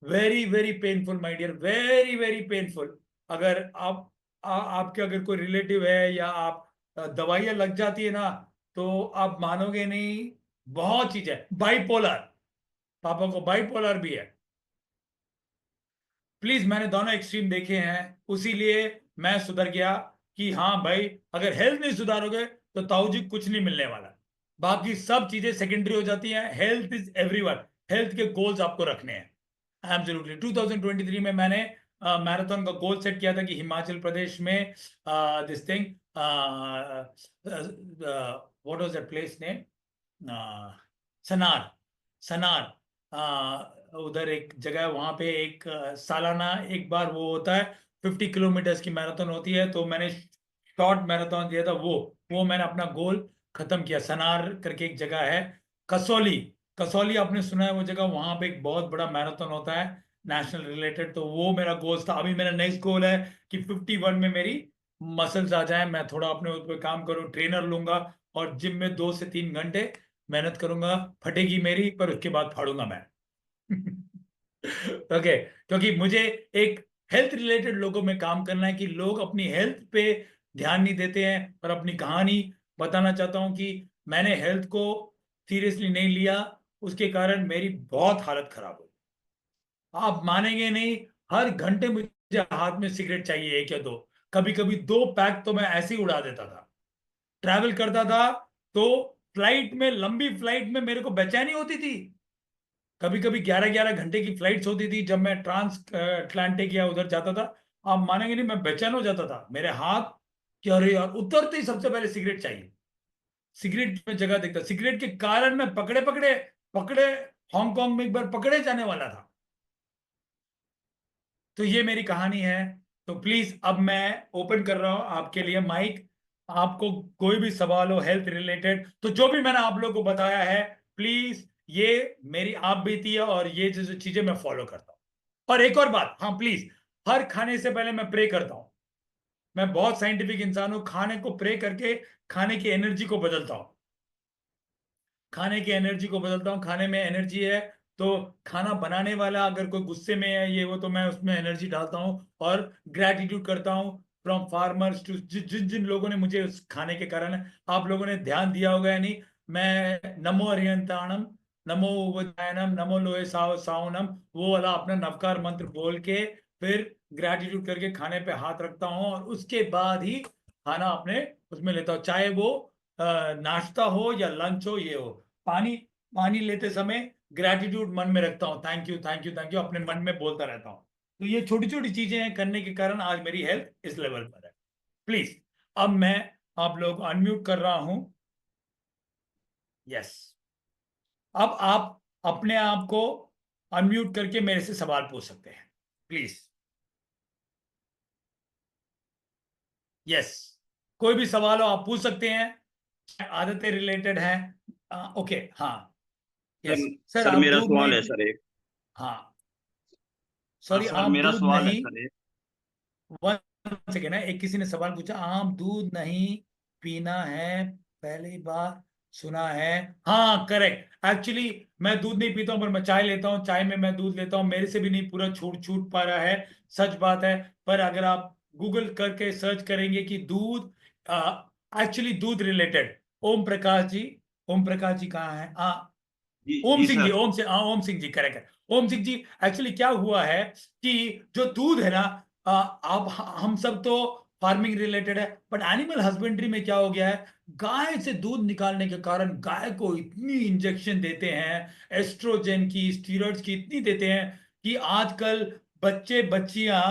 Very very painful my dear, very very painful. अगर आपके अगर कोई रिलेटिव है या आप दवाइयां लग जाती है ना, तो आप मानोगे नहीं। बहुत चीज है, बाइपोलर, पापा को बाइपोलर भी है। प्लीज, मैंने दोनों एक्सट्रीम देखे हैं, उसीलिए मैं सुधर गया कि हाँ भाई, अगर हेल्थ नहीं सुधारोगे तो ताऊ जी कुछ नहीं मिलने वाला, बाकी सब चीजें सेकेंडरी हो जाती हैं। हेल्थ इज एवरीवन, हेल्थ के गोल्स आपको रखने हैं एब्सोल्युटली। 2023 में मैंने मैराथन का गोल सेट किया था कि हिमाचल प्रदेश में this thing, what was that place name, Sanar, Sanar, उधर एक जगह है, वहां पे एक सालाना एक बार वो होता है, 50 किलोमीटर की मैराथन होती है। तो मैंने शॉर्ट मैराथन दिया था, वो मैंने अपना गोल खत्म किया। सनार करके एक जगह है, कसौली, कसौली आपने सुना है वो जगह, वहां पे एक बहुत बड़ा मैराथन होता है नेशनल रिलेटेड। तो वो मेरा गोल था। अभी मेरा नेक्स्ट गोल है कि 51 में मेरी मसल्स आ जाए, मैं थोड़ा अपने उस पर काम करूँ, ट्रेनर लूंगा और जिम में 2 से 3 घंटे मेहनत करूंगा। फटेगी मेरी, पर उसके बाद फाड़ूंगा मैं। ओके, क्योंकि मुझे एक हेल्थ रिलेटेड लोगों में काम करना है कि लोग अपनी हेल्थ पे ध्यान नहीं देते हैं, और अपनी कहानी बताना चाहता हूँ कि मैंने हेल्थ को सीरियसली नहीं लिया, उसके कारण मेरी बहुत हालत खराब हुई। आप मानेंगे नहीं, हर घंटे मुझे हाथ में सिगरेट चाहिए, एक या दो, कभी कभी 2 पैक तो मैं ऐसे ही उड़ा देता था। ट्रैवल करता था तो फ्लाइट में, लंबी फ्लाइट में मेरे को बेचैनी होती थी। कभी कभी 11-11 घंटे की फ्लाइट्स होती थी जब मैं ट्रांस अटलांटिक या उधर जाता था। आप मानेंगे नहीं, मैं बेचैन हो जाता था, मेरे हाथ कि अरे यार, उतरते ही सबसे पहले सिगरेट चाहिए। सिगरेट में जगह देखता, सिगरेट के कारण मैं पकड़े पकड़े पकड़े हांगकांग में एक बार पकड़े जाने वाला था। तो ये मेरी कहानी है। तो प्लीज अब मैं ओपन कर रहा हूं आपके लिए माइक। आपको कोई भी सवाल हो हेल्थ रिलेटेड, तो जो भी मैंने आप लोगों को बताया है, प्लीज, ये मेरी आप बीती है और ये जो चीजें मैं फॉलो करता हूँ। और एक और बात, हाँ प्लीज, हर खाने से पहले मैं प्रे करता हूँ। मैं बहुत साइंटिफिक इंसान हूं, खाने को प्रे करके खाने की एनर्जी को बदलता हूँ। खाने की एनर्जी को बदलता हूँ, खाने में एनर्जी है, तो खाना बनाने वाला अगर कोई गुस्से में है ये वो, तो मैं उसमें एनर्जी डालता हूँ और ग्रैटिट्यूड करता हूँ फ्रॉम फार्मर्स टू जिन जिन लोगों ने मुझे उस खाने के कारण, आप लोगों ने ध्यान दिया होगा या नहीं, मैं नमो अरियंताणम, नमो उवजायनम, नमो लोहे साव सावनम, वो वाला अपना नवकार मंत्र बोल के फिर ग्रैटिट्यूड करके खाने पे हाथ रखता हूँ, और उसके बाद ही खाना अपने उसमें लेता हूँ, चाहे वो नाश्ता हो या लंच हो, ये हो। पानी पानी लेते समय ग्रैटिट्यूड मन में रखता हूँ, thank you thank you thank you, अपने मन में बोलता रहता हूँ। तो ये छोटी छोटी चीजें हैं करने के कारण आज मेरी हेल्थ इस लेवल पर है। प्लीज, अब मैं आप लोग को अनम्यूट कर रहा हूं। यस, अब आप अपने आप को अनम्यूट करके मेरे से सवाल पूछ सकते हैं, प्लीज। यस, कोई भी सवाल हो आप पूछ सकते हैं, आदतें रिलेटेड है। ओके, हाँ। सर यस सर, सर आप मेरा दूध सवाल नहीं है पी, सर एक। हाँ हाँ सॉरी, सर आप मेरा दूध सवाल है नहीं, सर एक। वन सेकेंड है, एक किसी ने सवाल पूछा, आम दूध नहीं पीना है, पहली बार सुना है। हाँ करेक्ट, एक्चुअली मैं दूध नहीं पीता हूँ, पर मैं चाय लेता हूँ, चाय में मैं दूध लेता हूँ, मेरे से भी नहीं पूरा छूट छूट पा रहा है, सच बात है। पर अगर आप गूगल करके सर्च करेंगे कि दूध, एक्चुअली दूध रिलेटेड, ओम प्रकाश जी, ओम प्रकाश जी कहाँ है, हाँ, जी ओम जी सिंह जी, सर। ओम सिंह जी, करेक्ट है ओम सिंह जी। एक्चुअली क्या हुआ है कि जो दूध है ना, अब हम सब तो फार्मिंग रिलेटेड है, बट एनिमल हस्बेंड्री में क्या हो गया है, गाय से दूध निकालने के कारण गाय को इतनी इंजेक्शन देते हैं, एस्ट्रोजन की, स्टीरॉइड्स की इतनी देते हैं कि आजकल बच्चे बच्चियां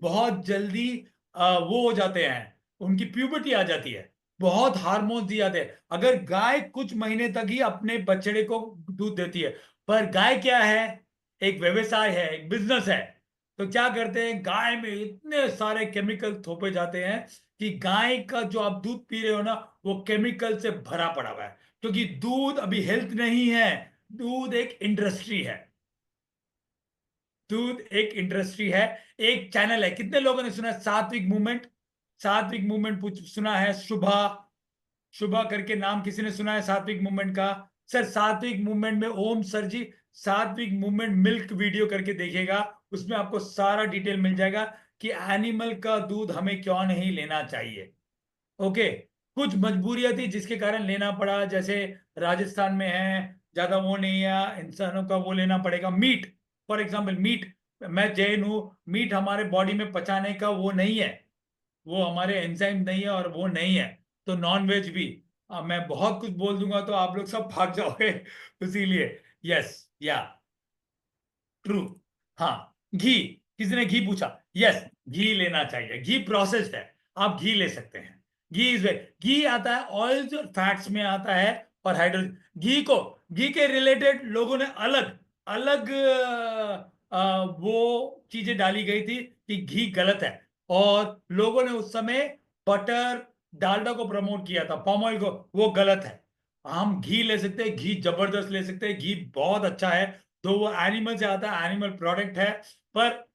बहुत जल्दी वो हो जाते हैं, उनकी प्यूबर्टी आ जाती है, बहुत हार्मोन दिए जाते हैं। अगर गाय कुछ महीने तक ही अपने बछड़े को दूध देती है, पर गाय क्या है, एक व्यवसाय है, एक बिजनेस है, तो क्या करते हैं, गाय में इतने सारे केमिकल थोपे जाते हैं कि गाय का जो आप दूध पी रहे हो ना, वो केमिकल से भरा पड़ा हुआ है, क्योंकि दूध अभी हेल्थ नहीं है, दूध एक इंडस्ट्री है, दूध एक इंडस्ट्री है, एक चैनल है। कितने लोगों ने सुना है सात्विक मूवमेंट, सात्विक मूवमेंट सुना है, शुभा, शुभा करके नाम किसी ने सुना है सात्विक मूवमेंट का? सर सात्विक मूवमेंट में ओम सर जी, सात्विक मूवमेंट मिल्क वीडियो करके देखिएगा, उसमें आपको सारा डिटेल मिल जाएगा कि एनिमल का दूध हमें क्यों नहीं लेना चाहिए। ओके, कुछ मजबूरियां थी जिसके कारण लेना पड़ा, जैसे राजस्थान में है, ज्यादा वो नहीं है, इंसानों का वो लेना पड़ेगा, मीट, फॉर एग्जाम्पल मीट, मैं जैन हूं, मीट हमारे बॉडी में पचाने का वो नहीं है, वो हमारे एंजाइम नहीं है और वो नहीं है, तो नॉन वेज भी। मैं बहुत कुछ बोल दूंगा तो आप लोग सब भाग जाओगे इसीलिए। यस, या ट्रू, हाँ। घी, किसी ने घी पूछा, यस, घी लेना चाहिए, घी प्रोसेस्ड है, आप घी ले सकते हैं। घी इज वे, घी आता है ऑयल्स और फैट्स में आता है, और हाइड्रोजन, घी को, घी के रिलेटेड लोगों ने अलग अलग वो चीजें डाली गई थी कि घी गलत है, और लोगों ने उस समय बटर, डालडा को प्रमोट किया था, palm ऑयल को, वो गलत है। हम घी ले सकते हैं, घी जबरदस्त ले सकते हैं, घी बहुत अच्छा है, तो वो एनिमल से आता है, एनिमल प्रोडक्ट है, पर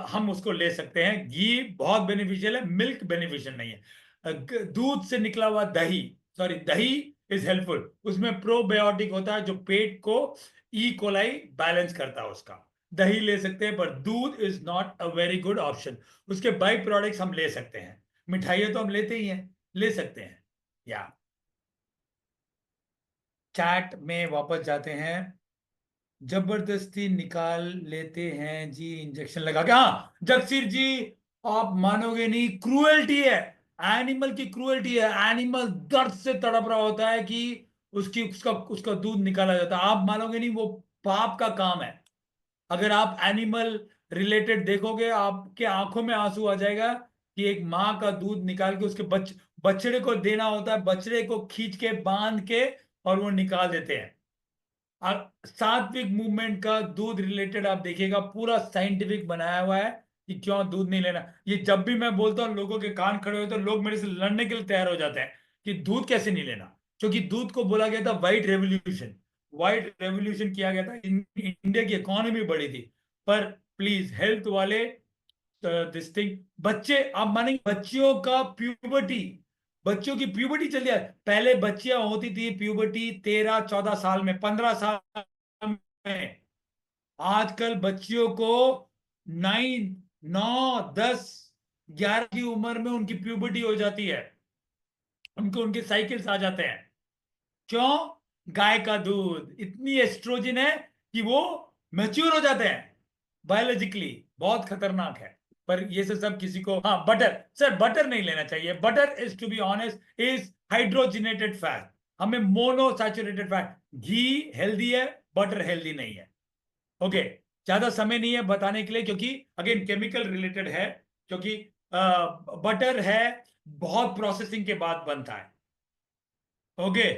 हम उसको ले सकते हैं, घी बहुत बेनिफिशियल है, मिल्क बेनिफिशियल नहीं है। दूध से निकला हुआ दही, सॉरी, दही इज हेल्पफुल, उसमें प्रोबायोटिक होता है जो पेट को ई कोलाई बैलेंस करता है उसका। दही ले सकते हैं, पर दूध is not a very good option. उसके बाई प्रोडक्ट्स हम ले सकते हैं, मिठाइयाँ तो हम लेते ही हैं, ले सकते हैं। या चैट में वापस जाते हैं। जबरदस्ती निकाल लेते हैं जी इंजेक्शन लगा के। हाँ जगसीर जी, आप मानोगे नहीं, क्रूएल्टी है, एनिमल की क्रूएल्टी है। एनिमल दर्द से तड़प रहा होता है कि उसकी उसका उसका दूध निकाला जाता है। आप मानोगे नहीं, वो पाप का काम है। अगर आप एनिमल रिलेटेड देखोगे, आपके आंखों में आंसू आ जाएगा कि एक माँ का दूध निकाल के उसके बछड़े को देना होता है, बछड़े को खींच के बांध के और वो निकाल देते हैं। सात्विक मूवमेंट का दूध रिलेटेड आप देखिएगा, पूरा साइंटिफिक बनाया हुआ है कि क्यों दूध नहीं लेना। ये जब भी मैं बोलता हूँ लोगों के कान खड़े होते हैं, लोग मेरे से लड़ने के लिए तैयार हो जाते हैं कि दूध कैसे नहीं लेना, क्योंकि दूध को बोला गया था व्हाइट रेवोल्यूशन। व्हाइट रेवोल्यूशन किया गया था, इंडिया की इकोनॉमी बढ़ी थी। पर प्लीज हेल्थ वाले दिस थिंग, बच्चे आप मानेंगे, बच्चियों का प्यूबर्टी, बच्चों की प्यूबर्टी चल जाए। पहले बच्चियां होती थी प्यूबर्टी 13-14 साल में, 15 साल में। आजकल बच्चियों को 9, 9, 10, 11 की उम्र में उनकी प्यूबर्टी हो जाती है, उनको उनके साइकिल्स आ जाते हैं। क्यों? गाय का दूध इतनी एस्ट्रोजन है कि वो मैच्योर हो जाते हैं। बायोलॉजिकली बहुत खतरनाक है। पर ये सब किसी को, हाँ बटर, सर बटर नहीं लेना चाहिए। Butter is to be honest is hydrogenated fat. हमें मोनोसैचुरेटेड फैट, घी हेल्दी है, बटर हेल्दी नहीं है। ओके, ज्यादा समय नहीं है बताने के लिए, क्योंकि अगेन केमिकल रिलेटेड है, क्योंकि बटर है बहुत प्रोसेसिंग के बाद बनता है। ओके,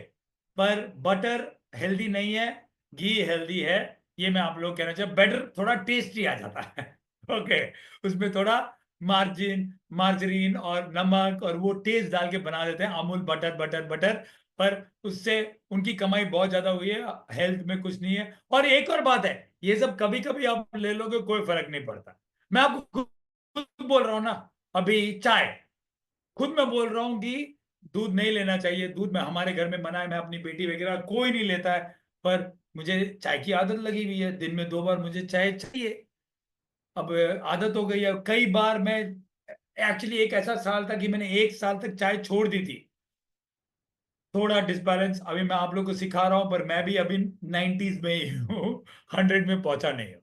पर बटर हेल्दी नहीं है, घी हेल्दी है। ये मैं आप लोग कहना चाहिए, बेटर थोड़ा टेस्टी आ जाता है। ओके, उसमें थोड़ा मार्जरीन और नमक और वो टेस्ट डाल के बना देते हैं, अमूल बटर बटर बटर। पर उससे उनकी कमाई बहुत ज्यादा हुई है, हेल्थ में कुछ नहीं है। और एक और बात है, ये सब कभी कभी आप ले लोगे कोई फर्क नहीं पड़ता। मैं आपको खुद बोल रहा हूं ना, अभी चाय, खुद मैं बोल रहा हूँ कि दूध नहीं लेना चाहिए। दूध में हमारे घर में मना है, मैं अपनी बेटी वगैरह कोई नहीं लेता है, पर मुझे चाय की आदत लगी हुई है, दिन में 2 बार मुझे चाय चाहिए। अब आदत हो गई है। कई बार मैं, एक्चुअली एक ऐसा साल था कि मैंने 1 साल तक चाय छोड़ दी थी। थोड़ा डिसबैलेंस अभी मैं आप लोग को सिखा रहा हूं, पर मैं भी अभी 90s में ही हूँ, 100 में पहुंचा नहीं हूं।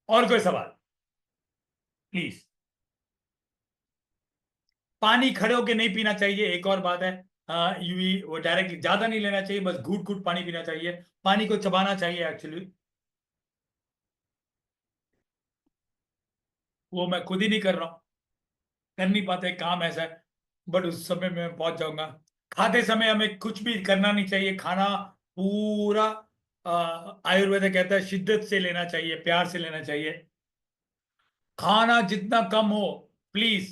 और कोई सवाल प्लीज। पानी खड़े होके नहीं पीना चाहिए, एक और बात है। यूवी वो डायरेक्टली ज्यादा नहीं लेना चाहिए, बस घूट घूट पानी पीना चाहिए। पानी को चबाना चाहिए एक्चुअली। वो मैं खुद ही नहीं कर रहा हूँ, कर नहीं पाते, काम ऐसा है। बट उस समय में मैं पहुंच जाऊंगा। खाते समय हमें कुछ भी करना नहीं चाहिए, खाना पूरा आयुर्वेद कहता है शिद्दत से लेना चाहिए, प्यार से लेना चाहिए। खाना जितना कम हो प्लीज,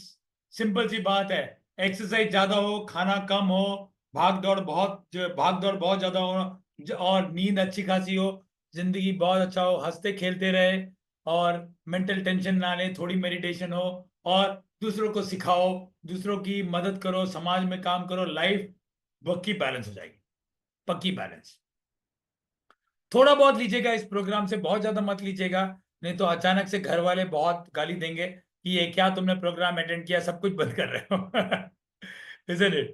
सिंपल सी बात है। एक्सरसाइज ज्यादा हो, खाना कम हो, भाग दौड़ बहुत ज्यादा हो, और नींद अच्छी खासी हो, जिंदगी बहुत अच्छा हो, हंसते खेलते रहे, और मेंटल टेंशन ना ले, थोड़ी मेडिटेशन हो, और दूसरों को सिखाओ, दूसरों की मदद करो, समाज में काम करो, लाइफ पक्की बैलेंस हो जाएगी, पक्की बैलेंस। थोड़ा बहुत लीजिएगा इस प्रोग्राम से, बहुत ज्यादा मत लीजिएगा, नहीं तो अचानक से घर वाले बहुत गाली देंगे कि ये क्या तुमने प्रोग्राम अटेंड किया, सब कुछ बंद कर रहे हो। Isn't it?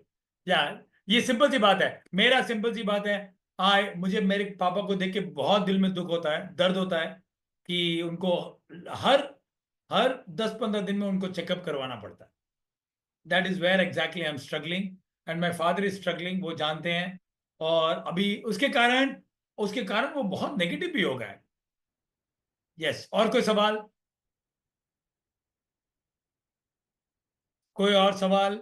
यार ये सिंपल सी बात है, मेरा सिंपल सी बात है। मुझे मेरे पापा को देख के बहुत दिल में दुख होता है, दर्द होता है कि उनको हर हर 10-15 दिन में उनको चेकअप करवाना पड़ता है। That is where exactly I am struggling, and my father is struggling, वो जानते हैं। और अभी उसके कारण वो बहुत नेगेटिव भी हो गए। यस, और कोई सवाल? कोई और सवाल?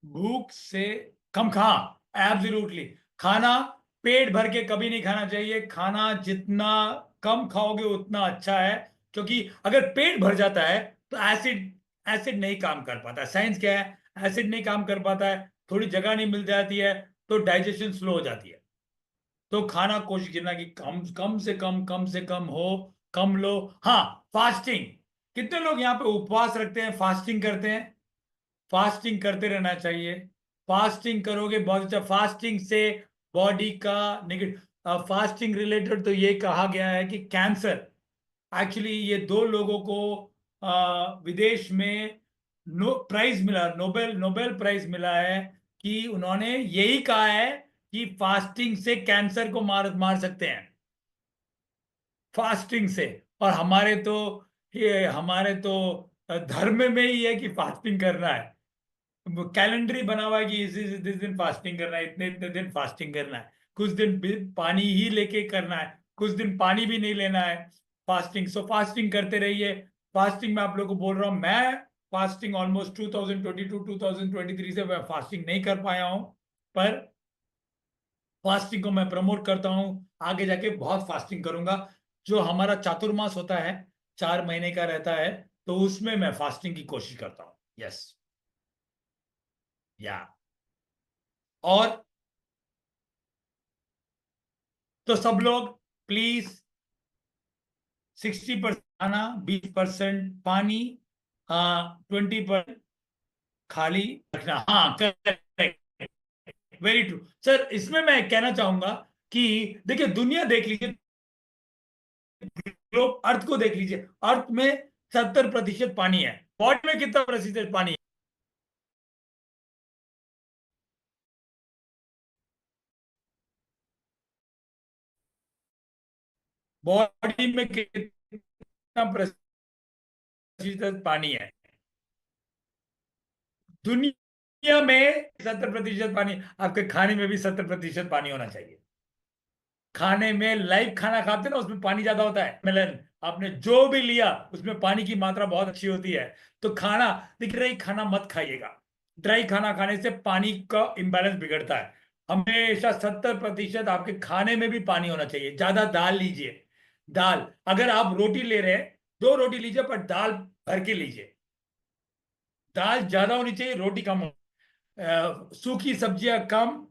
भूख से कम खा, एब्सोल्युटली। खाना पेट भर के कभी नहीं खाना चाहिए, खाना जितना कम खाओगे उतना अच्छा है। क्योंकि अगर पेट भर जाता है तो एसिड एसिड नहीं काम कर पाता। साइंस क्या है, एसिड नहीं काम कर पाता है, थोड़ी जगह नहीं मिल जाती है, तो डाइजेशन स्लो हो जाती है। तो खाना कोशिश करना कि कम से कम हो, कम लो। हाँ, फास्टिंग, कितने लोग यहाँ पे उपवास रखते हैं, फास्टिंग करते हैं? फास्टिंग करते रहना चाहिए। फास्टिंग करोगे बहुत अच्छा, फास्टिंग से बॉडी का नेगेटिव, फास्टिंग रिलेटेड तो ये कहा गया है कि कैंसर, एक्चुअली ये दो लोगों को विदेश में प्राइज मिला, नोबेल नोबेल प्राइज मिला है कि उन्होंने यही कहा है कि फास्टिंग से कैंसर को मार मार सकते हैं, फास्टिंग से। और हमारे तो धर्म में ही है कि फास्टिंग करना है, कैलेंडर ही बना हुआ है कि इस दिन फास्टिंग करना है, इतने इतने दिन फास्टिंग करना है, कुछ दिन पानी ही लेके करना है, कुछ दिन पानी भी नहीं लेना है, फास्टिंग। सो फास्टिंग करते रहिए। फास्टिंग में आप लोगों को बोल रहा हूँ, मैं फास्टिंग ऑलमोस्ट 2022 2023 से मैं फास्टिंग नहीं कर पाया हूँ, पर फास्टिंग को मैं प्रमोट करता हूँ, आगे जाके बहुत फास्टिंग करूंगा। जो हमारा चातुर्मास होता है, 4 महीने का रहता है, तो उसमें मैं फास्टिंग की कोशिश करता हूँ। यस, या और तो सब लोग प्लीज 60% खाना, 20% पानी, 20% खाली रखना। हाँ, करेक्ट, वेरी ट्रू सर। इसमें मैं कहना चाहूंगा कि देखिए, दुनिया देख लीजिए, ग्लोब अर्थ को देख लीजिए, अर्थ में 70% पानी है, बॉडी में कितना प्रतिशत पानी है? बॉडी में कितना प्रतिशत पानी है? दुनिया में 70% पानी, आपके खाने में भी 70% पानी होना चाहिए। खाने में लाइव खाना खाते हैं ना, उसमें पानी ज्यादा होता है। मेलन आपने जो भी लिया उसमें पानी की मात्रा बहुत अच्छी होती है। तो खाना, दिख रही, खाना मत खाइएगा। ड्राई खाना खाने से पानी का इंबैलेंस बिगड़ता है। हमेशा 70% आपके खाने में भी पानी होना चाहिए। ज्यादा दाल लीजिए। दाल, अगर आप रोटी ले रहे हैं, 2 रोटी लीजिए, पर दाल भर के लीजिए। दाल ज्यादा होनी चाहिए, रोटी कम हो। सूखी सब्जियां कम,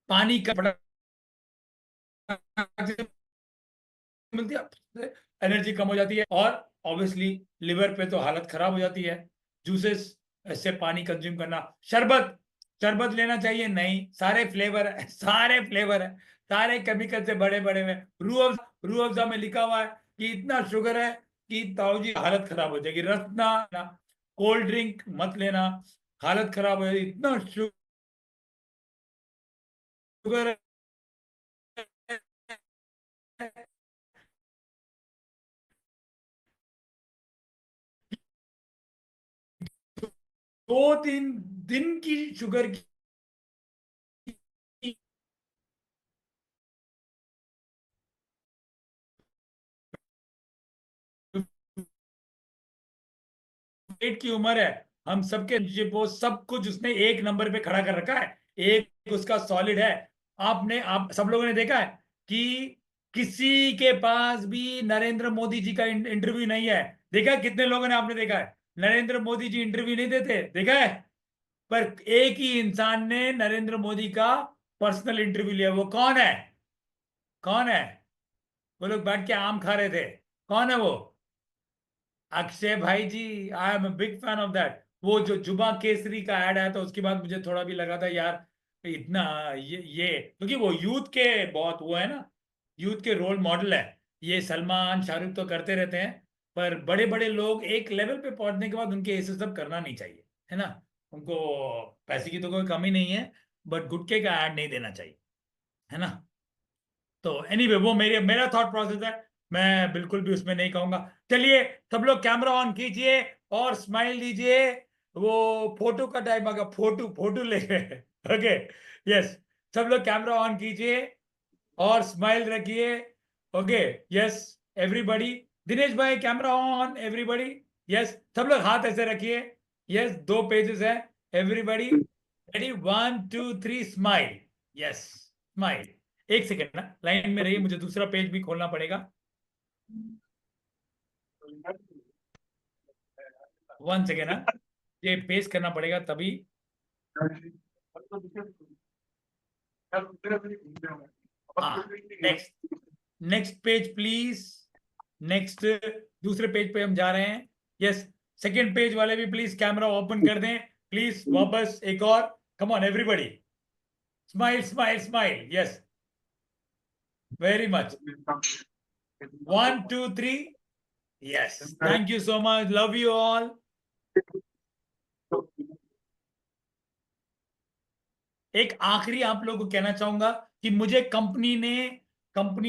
पानी का मिलती है, एनर्जी कम हो जाती है, और ऑब्वियसली लिवर पे तो हालत खराब हो जाती है। जूसेस से पानी कंज्यूम करना। शरबत, शरबत लेना चाहिए नहीं, सारे फ्लेवर है, सारे फ्लेवर है, सारे केमिकल से बड़े बड़े में। रूह अफ़ज़ा में लिखा हुआ है कि इतना शुगर है कि ताऊजी हालत खराब हो जाएगी। रसना, कोल्ड ड्रिंक मत लेना, हालत खराब हो जाएगी, इतना शुगर है। 2-3 दिन की शुगर की पेट की उम्र है, हम सबके, वो सब कुछ उसने एक नंबर पे खड़ा कर रखा है, एक उसका सॉलिड है। आप सब लोगों ने देखा है कि किसी के पास भी नरेंद्र मोदी जी का इंटरव्यू नहीं है। देखा है? कितने लोगों ने, आपने देखा है नरेंद्र मोदी जी इंटरव्यू नहीं देते, देखा है? पर एक ही इंसान ने नरेंद्र मोदी का पर्सनल इंटरव्यू लिया। वो कौन है? कौन है? वो लोग बैठ के आम खा रहे थे, कौन है वो? अक्षय भाई ji. I am big fan of that. वो जो जुबा केसरी का ऐड आया था, उसके बाद मुझे थोड़ा भी लगा था यार, इतना ये क्योंकि वो यूथ के बहुत वो है ना, यूथ के रोल मॉडल है। ये सलमान शाहरुख तो करते रहते हैं, पर बड़े बड़े लोग एक लेवल पे पहुंचने के बाद उनके ऐसे सब करना नहीं चाहिए, है ना? उनको पैसे की तो कोई कमी नहीं है, बट गुटखे का ऐड नहीं देना चाहिए, है ना? तो एनीवे, वो मेरा थॉट प्रोसेस है, मैं बिल्कुल भी उसमें नहीं कहूंगा। चलिए, सब लोग कैमरा ऑन कीजिए और स्माइल दीजिए। वो फोटो का टाइम आ गया, फोटो फोटो ले गए। ओके, यस, सब लोग कैमरा ऑन कीजिए और स्माइल रखिए। Okay, yes, everybody. दिनेश भाई, कैमरा ऑन, एवरीबॉडी। यस, सब लोग हाथ ऐसे रखिए। यस, 2 पेजेस है, everybody. Ready, 1 2 3, smile. Yes, smile. एक सेकेंड ना, लाइन में रहिए, मुझे दूसरा पेज भी खोलना पड़ेगा। 1 सेकेंड ना, ये पेस्ट करना पड़ेगा तभी। Next page please. नेक्स्ट दूसरे पेज पे हम जा रहे हैं। यस, सेकेंड पेज वाले भी प्लीज कैमरा ओपन कर दें प्लीज। वापस एक और, come on everybody, smile smile smile. Yes, very much. 1 2 3। Yes, thank you so much, love you all. एक आखिरी आप लोगों को कहना चाहूंगा कि मुझे कंपनी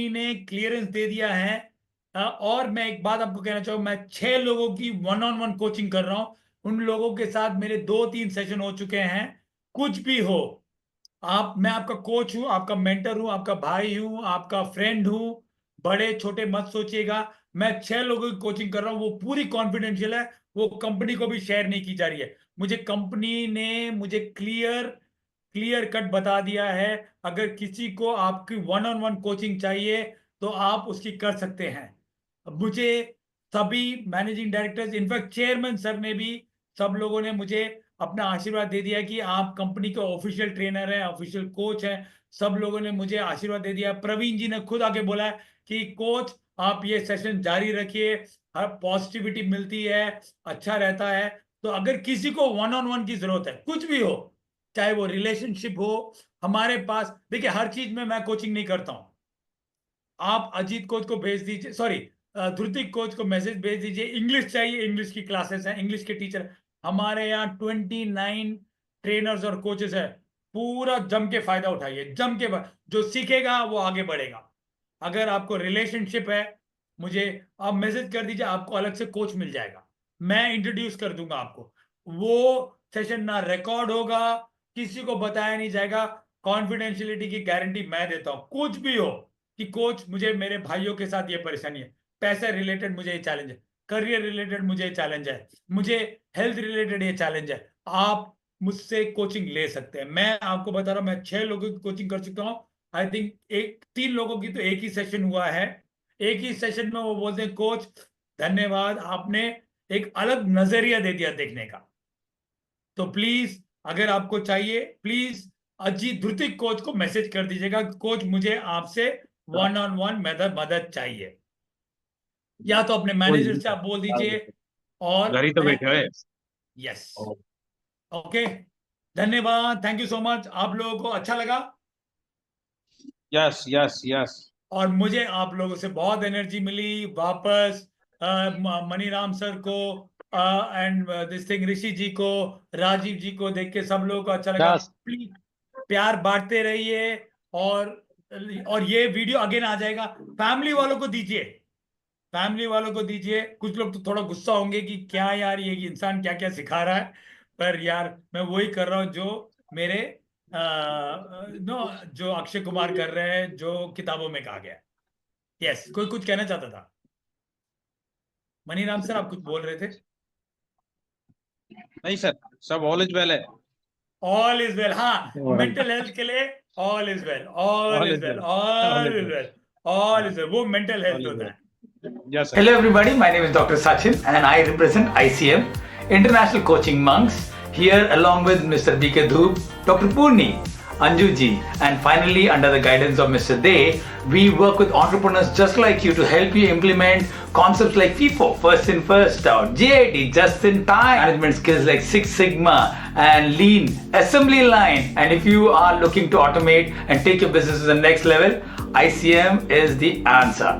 ने क्लियरेंस दे दिया है। और मैं एक बात आपको कहना चाहूंगा, मैं 6 लोगों की 1-on-1 कोचिंग कर रहा हूं। उन लोगों के साथ मेरे 2-3 सेशन हो चुके हैं। कुछ भी हो, मैं आपका कोच हूं, आपका मेंटर हूं, आपका भाई हूं, आपका फ्रेंड हूं। बड़े छोटे मत सोचिएगा। मैं 6 लोगों की कोचिंग कर रहा हूं, वो पूरी कॉन्फिडेंशियल है, वो कंपनी को भी शेयर नहीं की जा रही है। मुझे कंपनी ने मुझे क्लियर कट बता दिया है, अगर किसी को आपकी 1-on-1 कोचिंग चाहिए तो आप उसकी कर सकते हैं। मुझे सभी managing directors, in fact chairman sir ने भी, सब लोगों ने मुझे अपना आशीर्वाद दे दिया कि आप कंपनी के ऑफिशियल ट्रेनर हैं, ऑफिशियल कोच हैं। सब लोगों ने मुझे आशीर्वाद दे दिया। प्रवीण जी ने खुद आके बोला है कि कोच आप ये सेशन जारी रखिए, हर पॉजिटिविटी मिलती है, अच्छा रहता है। तो अगर किसी को 1-on-1 की जरूरत है, कुछ भी हो, चाहे वो रिलेशनशिप हो, हमारे पास देखिए, हर चीज में मैं कोचिंग नहीं करता हूं। आप अजीत कोच को भेज दीजिए, सॉरी ध्रुतिक कोच को मैसेज भेज दीजिए। इंग्लिश चाहिए, इंग्लिश की क्लासेस हैं, इंग्लिश के टीचर हमारे यहाँ 29 ट्रेनर्स और कोचेस है। पूरा जम के फायदा उठाइए, जम के जो सीखेगा वो आगे बढ़ेगा। अगर आपको रिलेशनशिप है, मुझे आप मैसेज कर दीजिए, आपको अलग से कोच मिल जाएगा, मैं इंट्रोड्यूस कर दूंगा आपको। वो सेशन ना रिकॉर्ड होगा, किसी को बताया नहीं जाएगा, कॉन्फिडेंशियलिटी की गारंटी मैं देता हूं। कुछ भी हो कि कोच मुझे, मेरे भाइयों के साथ ये परेशानी है, पैसे रिलेटेड मुझे ये चैलेंज है, करियर रिलेटेड मुझे ये चैलेंज है, मुझे हेल्थ रिलेटेड ये चैलेंज है, आप मुझसे कोचिंग ले सकते हैं। मैं आपको बता रहा हूं, मैं 6 लोगों की कोचिंग कर चुका हूं। आई थिंक 3 लोगों की तो एक ही सेशन हुआ है। एक ही सेशन में वो बोलते हैं, कोच धन्यवाद, आपने एक अलग नजरिया दे दिया देखने का। तो प्लीज, अगर आपको चाहिए, प्लीज अजीत ध्रुतिक कोच को मैसेज कर दीजिएगा, कोच मुझे आपसे 1-on-1 मदद चाहिए, या तो अपने मैनेजर से आप बोल दीजिए। और घर ही तो बैठे हुए। यस, ओके, धन्यवाद, थैंक यू सो मच। आप लोगों को अच्छा लगा? Yes yes yes. और मुझे आप लोगों से बहुत एनर्जी मिली वापस। मनीराम सर को एंड दिस थिंग, ऋषि जी को, राजीव जी को देख के सब लोगों को अच्छा लगा। Yes. प्लीज प्यार बांटते रहिए। और ये वीडियो अगेन आ जाएगा, फैमिली वालों को दीजिए, फैमिली वालों को दीजिए। कुछ लोग तो थोड़ा गुस्सा होंगे कि क्या यार ये इंसान क्या क्या सिखा रहा है, पर यार मैं वही कर रहा हूँ जो मेरे जो अक्षय कुमार कर रहे हैं, जो किताबों में कहा गया है। यस, कोई कुछ कहना चाहता था? मनीराम सर, आप कुछ बोल रहे थे? नहीं सर, सब ऑल इज वेल है। ऑल इज वेल, हाँ, मेंटल हेल्थ के लिए all is well, all is well, all is well, all is well, वो मेंटल हेल्थ होता है। Yes, sir. Hello everybody, my name is Dr. Sachin and I represent ICM, International Coaching Monks, here along with Mr. BK Dhoop, Dr. Purni, Anju ji, and finally under the guidance of Mr. Day, we work with entrepreneurs just like you to help you implement concepts like FIFO, first in first out, JIT, just in time, management skills like Six Sigma and Lean, assembly line, and if you are looking to automate and take your business to the next level, ICM is the answer.